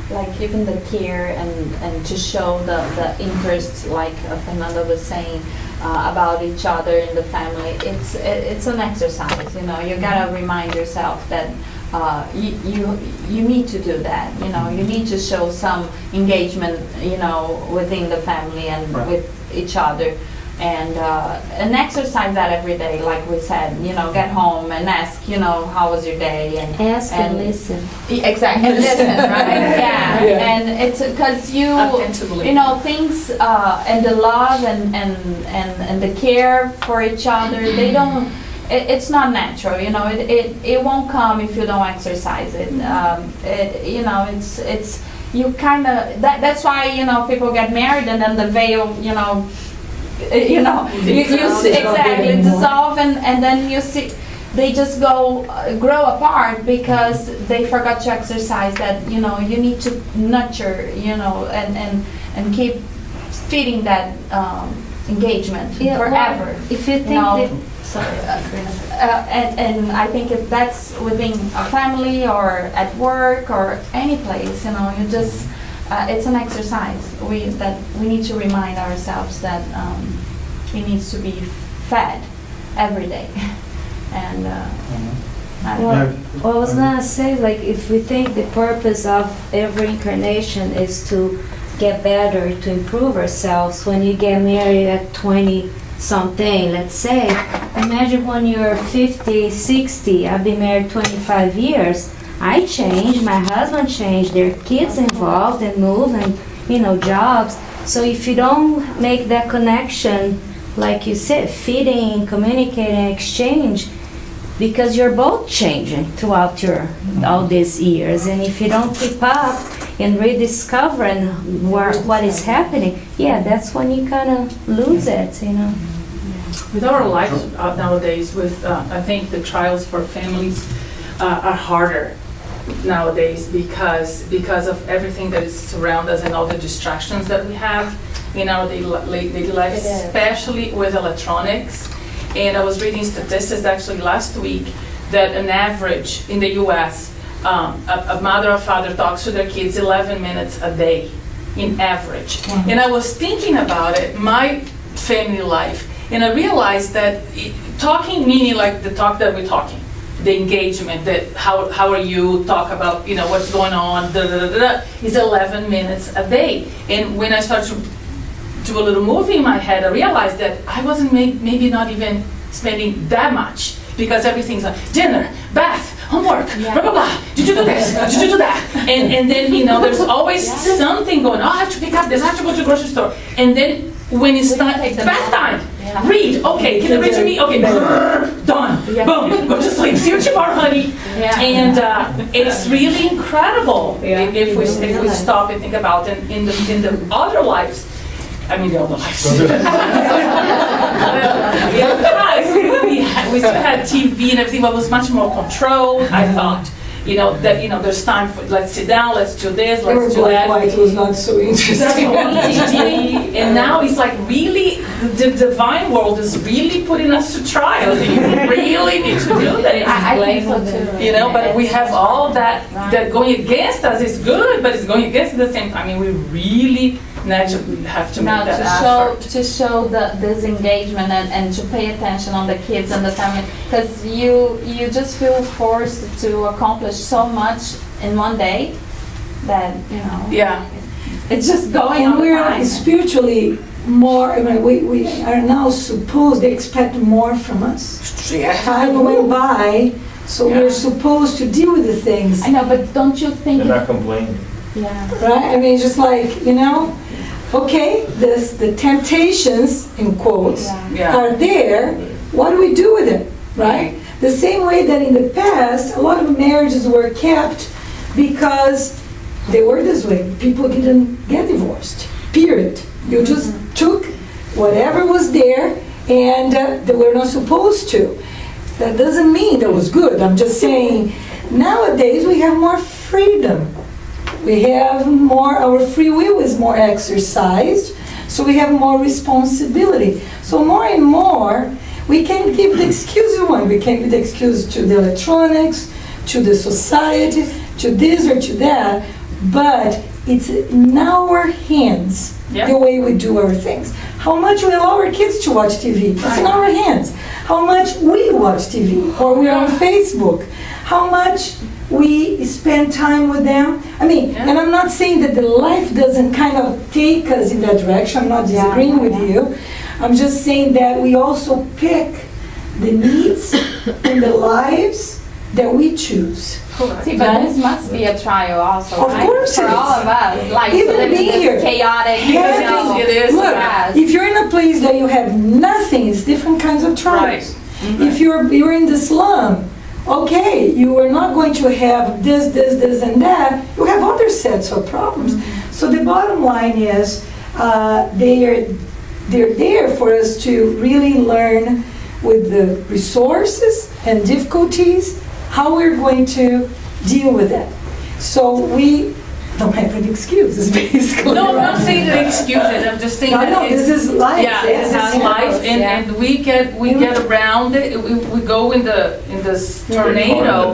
like even the care and to show the interest, like Fernanda was saying, about each other in the family. It's an exercise, you know. You gotta remind yourself that you need to do that. You know, you need to show some engagement, you know, within the family and with each other. And exercise that every day, like we said, you know, get home and ask, you know, how was your day? And ask and listen. Exactly, and listen, right? Yeah. And it's because you know, things and the love and the care for each other, they don't. It's not natural, you know. It won't come if you don't exercise it. You know, it's you kind of that's why, you know, people get married and then the veil, you know, you see exactly dissolve and then you see they just grow apart because they forgot to exercise that. You know, you need to nurture, you know, and keep feeding that engagement forever. Well, if you think and I think if that's within a family or at work or any place, you know, you just it's an exercise. We need to remind ourselves that it needs to be fed every day. And well, I was gonna say, like, if we think the purpose of every incarnation is to get better, to improve ourselves, when you get married at 20-something, let's say, imagine when you're 50, 60, I've been married 25 years, I changed, my husband changed, there are kids involved and move and, you know, jobs. So if you don't make that connection, like you said, feeding, communicating, exchange, because you're both changing throughout all these years, and if you don't keep up and rediscovering what is happening, that's when you kind of lose it, you know. With our lives nowadays, with I think the trials for families are harder nowadays because of everything that is surround us and all the distractions that we have in our daily life, especially with electronics. And I was reading statistics actually last week that an average in the U.S., a mother or father talks to their kids 11 minutes a day, in average. Mm-hmm. And I was thinking about it, my family life, and I realized that talking, meaning like the talk that we're talking, the engagement, that how are you, talk about, you know, what's going on, is 11 minutes a day. And when I started to do a little movie in my head, I realized that I wasn't maybe not even spending that much, because everything's like dinner, bath, homework, blah, blah, blah. Did you do this? Did you do that? And then, you know, there's always something going on. Oh, I have to pick up this, I have to go to the grocery store. And then when it's bath time, read. Okay, can you read to me? Okay, done. Boom, go to sleep. See you tomorrow, honey. And it's really incredible if we stop and think about it in the other lives. I mean, the other lives. We still had TV and everything, but it was much more controlled, I thought. You know, that, you know, there's time for, let's sit down, let's do this, let's do that. White was not so interesting. And now it's like really, the divine world is really putting us to trial. You really need to do that. I think so too. You know, but we have all that going against us is good, but it's going against us at the same time. I mean, we really have to make that effort. To show this engagement and to pay attention on the kids and the family, because you just feel forced to accomplish so much in one day that, you know, it's just going on. And we're spiritually more, I mean, we are now supposed, they expect more from us. Time went by, so we're supposed to deal with the things. I know, but don't you think... They're not complaining. Right? I mean, just like, you know, okay, the temptations, in quotes, are there. What do we do with it, right? The same way that in the past, a lot of marriages were kept because they were this way. People didn't get divorced, period. You just took whatever was there, and they were not supposed to. That doesn't mean that was good. I'm just saying, nowadays we have more freedom. We have more, our free will is more exercised, so we have more responsibility. So more and more, we can give the excuse we want. We can give the excuse to the electronics, to the society, to this or to that, but it's in our hands, the way we do our things. How much we allow our kids to watch TV? It's in our hands. How much we watch TV, or we're on Facebook. How much we spend time with them. I mean, and I'm not saying that the life doesn't kind of take us in that direction. I'm not disagreeing with you. I'm just saying that we also pick the needs and the lives that we choose. See, but this must be a trial also, Of right? course For it all is. of us. Like, Even living being this here. chaotic, Yes, it is. Look, Yes. if you're in a place that you have nothing, it's different kinds of trials. If you're in the slum, okay, you are not going to have this, and that. You have other sets of problems. So the bottom line is, they're there for us to really learn with the resources and difficulties how we're going to deal with that. So we don't have any excuses, basically. No, I'm not right? saying the excuses, I'm just saying No, that no, it's... this is life. Yeah, this is Yeah. life, and we get around it, we go in this tornado.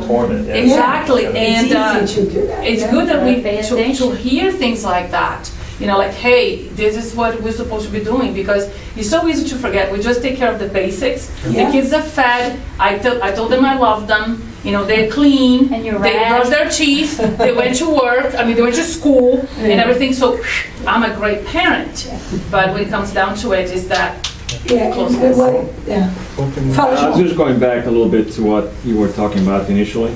Exactly, and It's easy to do that. it's Yeah. good that we, Pay to attention. hear things like that. You know, like, hey, this is what we're supposed to be doing, because it's so easy to forget. We just take care of the basics. Yeah. The kids are fed. I told them I love them. You know, they're clean. And you're They red. brush their teeth. They went to work. I mean, they went to school and everything. So I'm a great parent. But when it comes down to it, is that Yeah, closeness. yeah. I was just going back a little bit to what you were talking about initially,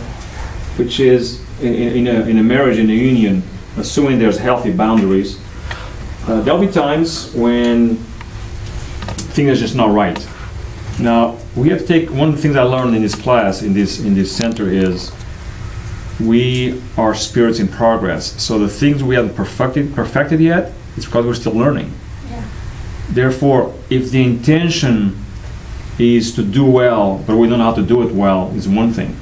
which is in a marriage, in a union, assuming there's healthy boundaries, there'll be times when things are just not right. Now, we have to take, one of the things I learned in this class, in this center, is we are spirits in progress. So the things we haven't perfected yet, it's because we're still learning. Therefore, if the intention is to do well, but we don't know how to do it well, is one thing.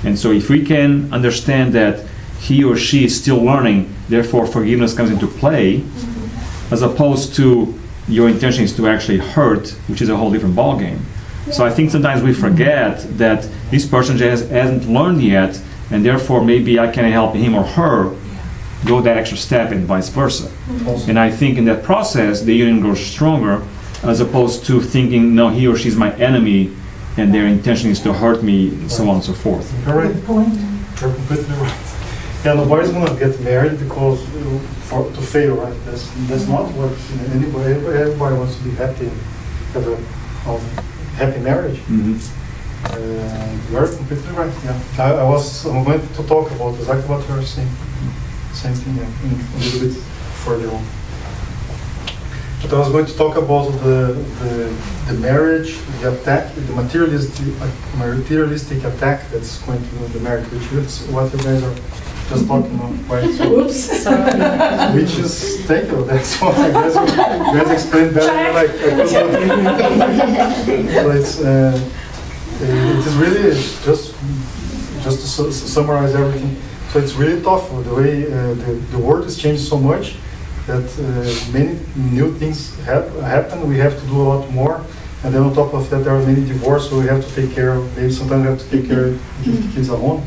And so if we can understand that he or she is still learning, therefore forgiveness comes into play, as opposed to your intention is to actually hurt, which is a whole different ballgame. So I think sometimes we forget that this person just hasn't learned yet, and therefore maybe I can help him or her go that extra step and vice versa. And I think in that process, the union grows stronger, as opposed to thinking, no, he or she's my enemy, and their intention is to hurt me, and so on and so forth. You're right. Good point. You're completely right. Yeah, nobody's gonna get married because to fail, right? That's not what anybody. Everybody wants to be happy, have a happy marriage. You're completely right. Yeah, I'm going to talk about exactly what you're saying. Same thing, yeah, a little bit further on. But I was going to talk about the marriage, the attack, the materialistic attack that's going to the marriage, which is what you guys are just talking about, right? So, Oops. which is, thank you, that's what I guess you guys explained better like I could not. It is really just to summarize everything. So it's really tough the way the world has changed so much that many new things happen. We have to do a lot more, and then on top of that, there are many divorces, so we have to take care of. Maybe sometimes we have to take care of the kids alone,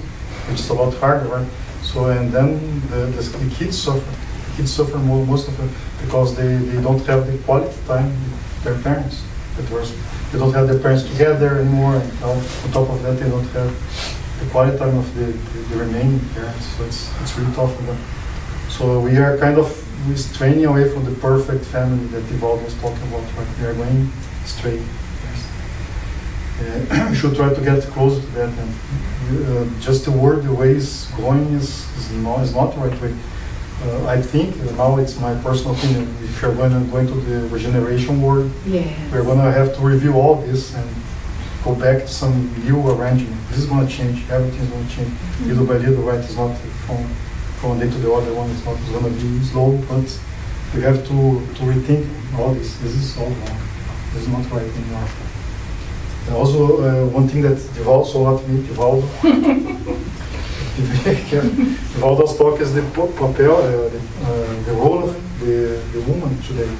which is a lot harder, right? So and then the kids suffer. The kids suffer most of it because they don't have the quality time with their parents. They don't have their parents together anymore, and now on top of that, they don't have the quality time of the remaining parents. So it's really tough for them. So we are kind of straying away from the perfect family that Divaldo was talking about, right? We are going straight. We should try to get closer to that. And just the way it's going is not the right way. I think, now it's my personal opinion, if you're going to the regeneration world, we're going to have to review all this and go back to some new arrangement. This is going to change. Everything is going to change little by little, right? It's not from one day to the other one. It's going to be slow, but we have to rethink all this. This is all wrong. This is not right anymore. And also, one thing that Divaldo, Valdo's talk is the papel, the role of the woman today.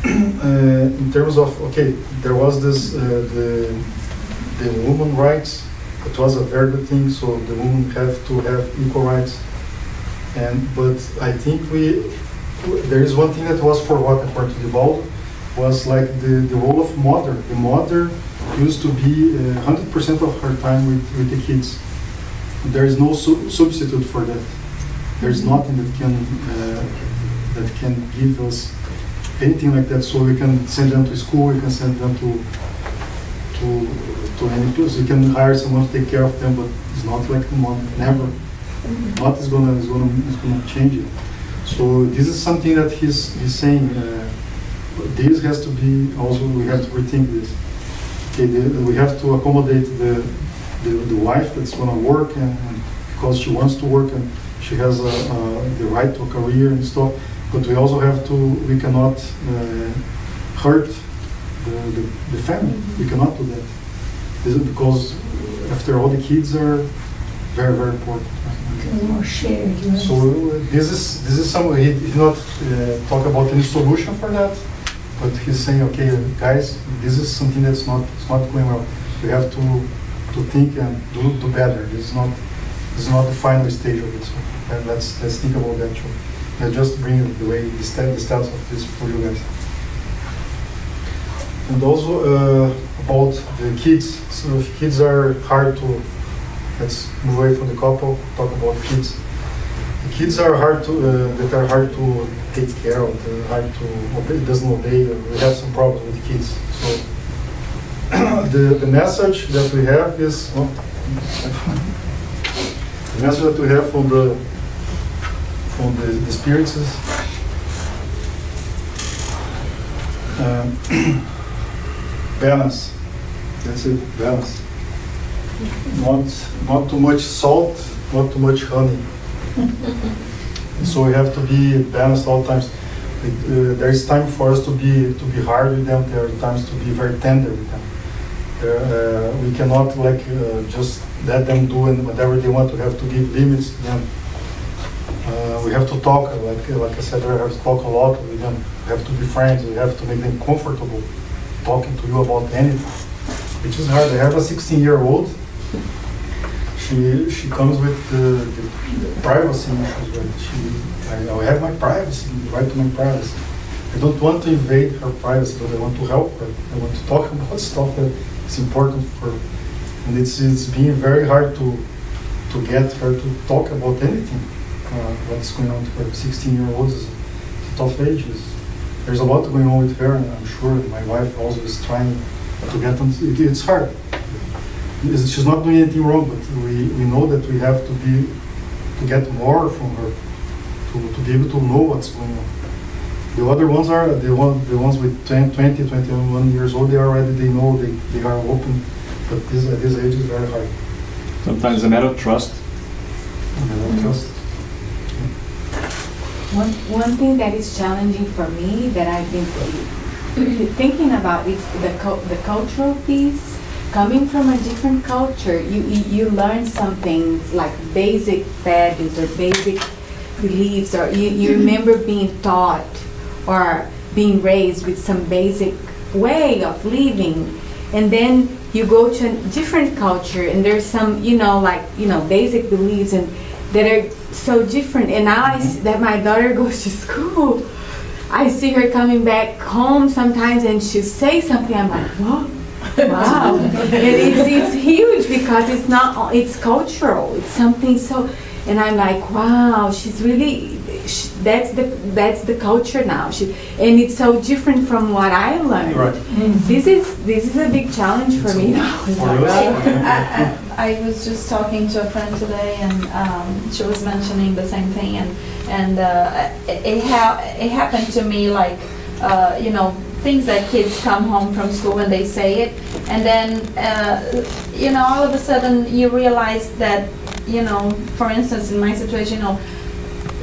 In terms of, okay, there was this, the woman rights. It was a very good thing, so the women have to have equal rights. But I think there is one thing that was forgotten according to the Valdo, was like the role of mother. The mother used to be 100% of her time with the kids. There is no substitute for that. There is nothing that can give us anything like that. So we can send them to school, we can send them to any place. We can hire someone to take care of them, but it's not like the mom. Never. Not is gonna change it. So this is something that he's saying. This has to be also. We have to rethink this. Okay, we have to accommodate the wife that's going to work and because she wants to work and she has the right to a career and stuff. But we also have to. We cannot hurt the family. We cannot do that. This is because after all, the kids are very, very important. More shared. So this is some. He did not talk about any solution for that. But he's saying, okay, guys, this is something that's not going well. We have to think and do better. This is not the final stage of it. So let's think about that too. And just bring the way the status of this for you guys. And also about the kids. So if kids are hard to, let's move away from the couple. Talk about kids. The kids are hard to take care of, hard to obey, doesn't obey. We have some problems with the kids. So the message that we have is the message that we have from the Spiritists. Balance. That's it. Balance. Not too much salt, not too much honey. So we have to be balanced all times. There is time for us to be hard with them. There are times to be very tender with them. We cannot just let them do whatever they want. We have to give limits to them. We have to talk, like I said, we have to talk a lot with them. We have to be friends. We have to make them comfortable talking to you about anything, which is hard. I have a 16-year-old. She comes with the privacy issues. I have my privacy, the right to my privacy. I don't want to invade her privacy, but I want to help her. I want to talk about stuff that is important for her. And it's being very hard to get her to talk about anything. What's going on to her? 16-year-old is a tough age. There's a lot going on with her, and I'm sure my wife also is trying to get them. It's hard. She's not doing anything wrong, but we know that we have to get more from her to be able to know what's going on. The other ones are the ones with 20, 21 years old. They know they are open, but at this age is very hard. Sometimes it's a matter of trust. One thing that is challenging for me that I've been thinking about is the cultural piece. Coming from a different culture, you learn some things like basic values or basic beliefs, or you remember being taught or being raised with some basic way of living, and then you go to a different culture and there's some basic beliefs and that are so different. And now that my daughter goes to school, I see her coming back home sometimes and she'll say something, I'm like, whoa. Wow, and it's huge because it's cultural. It's something so, and I'm like, wow, she's really, that's the culture now. And it's so different from what I learned. Right. This is a big challenge for me now. I was just talking to a friend today, and she was mentioning the same thing, and it happened to me like things that kids come home from school and they say it, and then all of a sudden you realize that for instance in my situation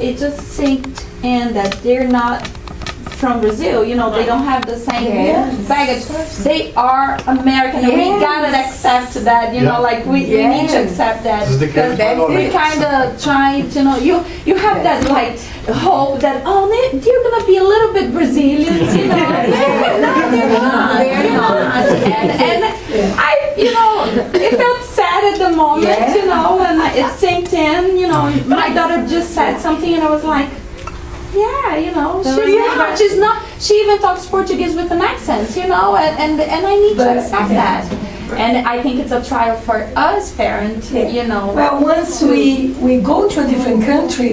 it just sinked in that they're not from Brazil, you know, they don't have the same Yes. baggage. They are American, and we Yes. gotta accept that, you know, Yeah. like we need to accept that. This is the Because case. we kind of try to, you have that like hope that, oh, they're gonna be a little bit Brazilians, you know. No, they're not. They're not. And it felt sad at the moment, you know, and it sank in, you know. My daughter just said something, and I was like, yeah, you know, she's not. She even talks Portuguese with an accent, you know, and I need to accept that. And I think it's a trial for us parents, you know. Well, once we go to a different country,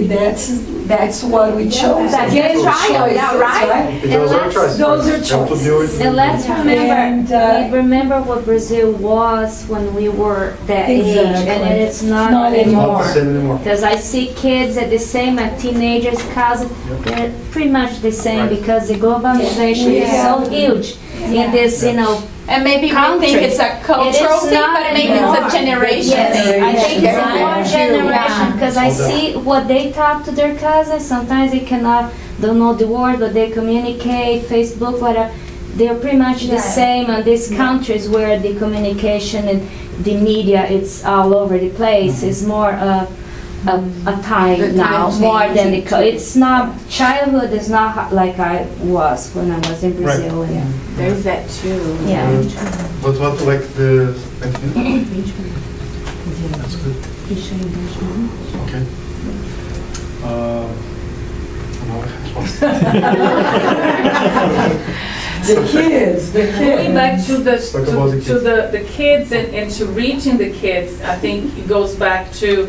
that's what we chose. That's Again, the trial, choices, yeah, right? Those are choices. Those are You have to choices. deal with And let's remember, And, we remember what Brazil was when we were that age, Exactly. and it's not Not It's not anymore. the same anymore. Because I see kids at the same, teenagers, cousins, they're pretty much the same because the globalization is so huge in this, you know. And maybe we think it's a cultural It is thing, not but maybe anymore. it's a generation Yes, thing. I think it's Right. more generation, because I see what they talk to their cousins, sometimes they don't know the word, but they communicate, Facebook, whatever. They're pretty much the same in these countries where the communication and the media, it's all over the place. It's more a time The now, time more than the, changing. it's not, childhood is not like I was when I was in Brazil. And, There's that too. yeah. But what, like the... That's good. Okay. The kids. Going back to the Talk about the to the kids and to reaching the kids, I think it goes back to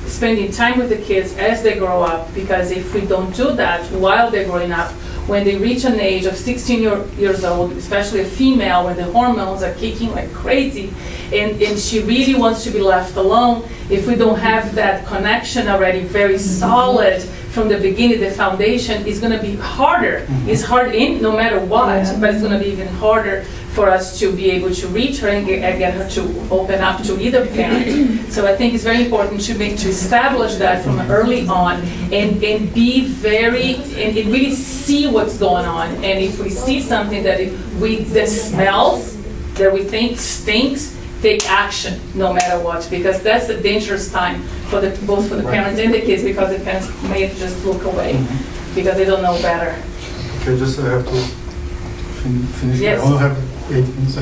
spending time with the kids as they grow up, because if we don't do that while they're growing up, when they reach an age of 16 years old, especially a female, when the hormones are kicking like crazy, and she really wants to be left alone, if we don't have that connection already very solid from the beginning, the foundation is going to be harder. It's hard no matter what, but it's going to be even harder for us to be able to reach her and get her to open up to either parent. So I think it's very important to establish that from early on and be very, and really see what's going on. And if we see something that smells, that we think stinks, take action no matter what, because that's a dangerous time for both for the parents and the kids, because the parents may just look away because they don't know better. Okay, just I have to finish. Yes. I only have 8 minutes. I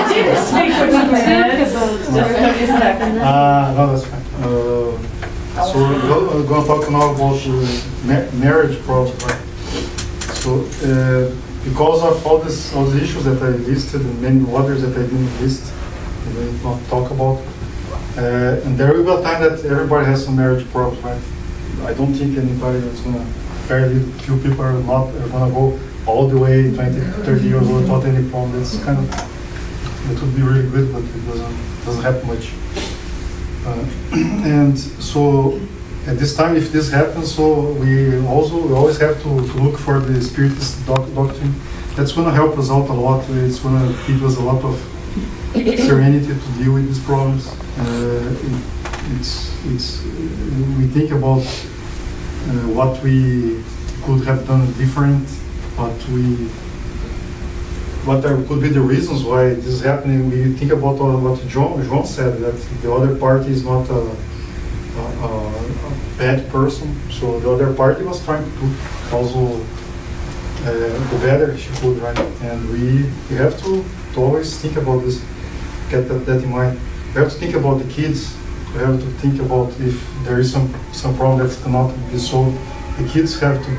did speak for 2 minutes. Just 30 seconds. No, that's fine. So we're going to talk now about marriage problems, right? So because of all the issues that I listed and many others that I didn't list, I did not talk about, and there will be a time that everybody has some marriage problems, right? I don't think anybody is going to, very few people are going to go all the way 20, 30 years old without any problem. It's kind of, it would be really good, but it doesn't happen much. And so at this time, if this happens, so we always have to look for the Spiritist doctrine. That's going to help us out a lot. It's going to give us a lot of serenity to deal with these problems. We think about what we could have done different, what there could be the reasons why this is happening. We think about what João said, that the other party is not a bad person, so the other party was trying to also the better she could, right? And we have to always think about this, get that in mind. We have to think about the kids. We have to think about if there is some problem that cannot be solved. The kids have to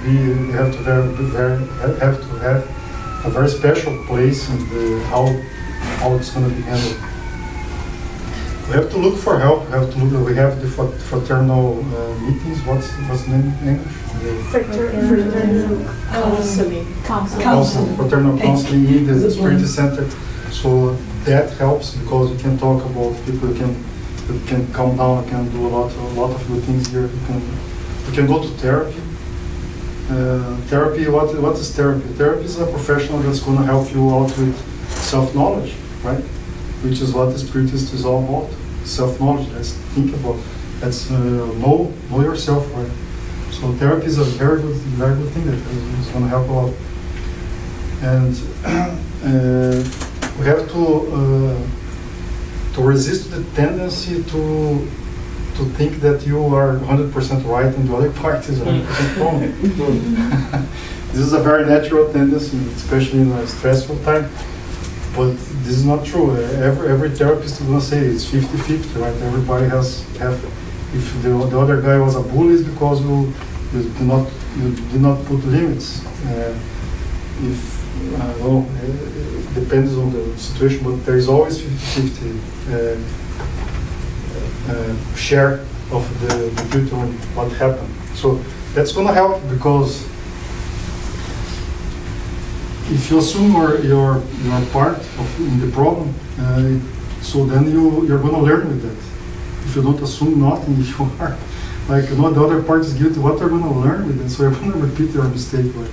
have a very special place in how it's going to be handled. We have to look for help. We have the fraternal meetings. What's the name in English? Fraternal counseling in the Spiritist Center. So that helps because we can talk about people. We can calm down. We can do a lot of good things here. We can go to therapy. Therapy. What is therapy? Therapy is a professional that's going to help you out with self-knowledge, right? Which is what the Spiritist is all about. Self-knowledge. Let's think about. Let's know yourself, right? So So therapy is a very good thing that is going to help a lot. And we have to resist the tendency to think that you are 100% right and the other part is 100% wrong. This is a very natural tendency, especially in a stressful time. But this is not true. Every therapist is going to say it's 50-50, right? Everybody has. If the other guy was a bully, it's because you did not put limits. It depends on the situation, but there is always 50-50 share of the duty on what happened. So that's going to help, because if you assume you're part in the problem, so then you're going to learn with that. If you don't assume nothing, if you are like, the other part is guilty, what are you going to learn with it? So you're going to repeat your mistake. Right?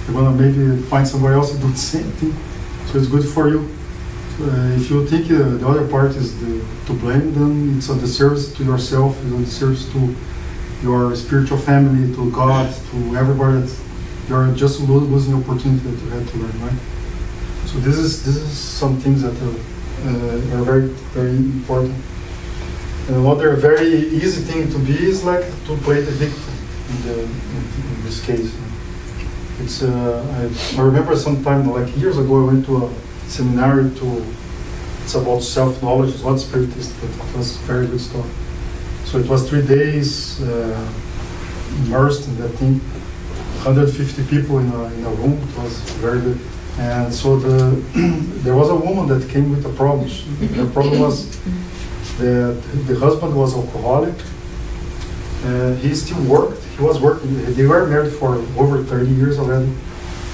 You're going to maybe find somebody else to do the same thing. So it's good for you. If you think the other part is to blame, then it's a disservice to yourself, it's a disservice to your spiritual family, to God, to everybody. That you're just losing the opportunity that you had to learn, right? So this is some things that are very, very important. And another very easy thing to be is like to play the victim in this case. It's I remember sometime, like years ago, I went to a seminary it's about self-knowledge. It's not Spiritist, but it was very good stuff. So it was 3 days immersed in that thing. 150 people in a room. It was very good. And so there was a woman that came with a problem. The problem was that the husband was alcoholic. He still worked. He was working. They were married for over 30 years already.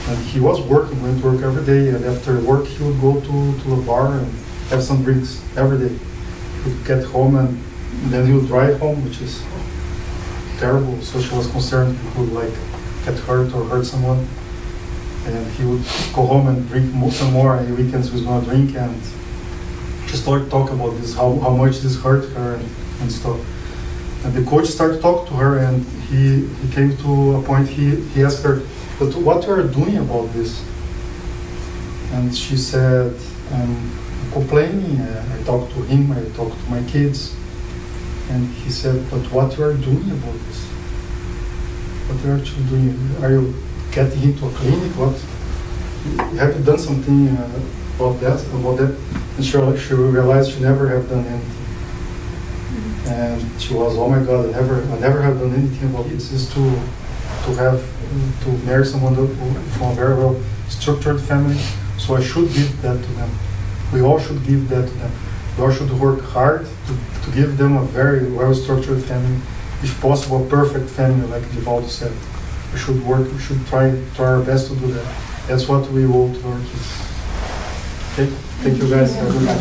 And he was working, went to work every day. And after work, he would go to a bar and have some drinks every day. He would get home and then he would drive home, which is terrible. So she was concerned he would like get hurt or hurt someone. And he would go home and drink some more. And weekends he was going to drink and just talk about this, how much this hurt her and stuff. And the coach started to talk to her, and he came to a point, he asked her, but what you are doing about this? And she said, I'm complaining, I talked to him, I talked to my kids. And he said, but what you are doing about this? What are you doing? Are you getting into a clinic? What? Have you done something about that? And she realized she never have done anything. And she was, oh my God, I never have done anything about it. It's just to marry someone from a very well structured family. So I should give that to them. We all should give that to them. We all should work hard to give them a very well structured family, if possible, a perfect family, like Divaldo said. We should try our best to do that. That's what we owe to our kids. Okay, thank you guys. Have a good night.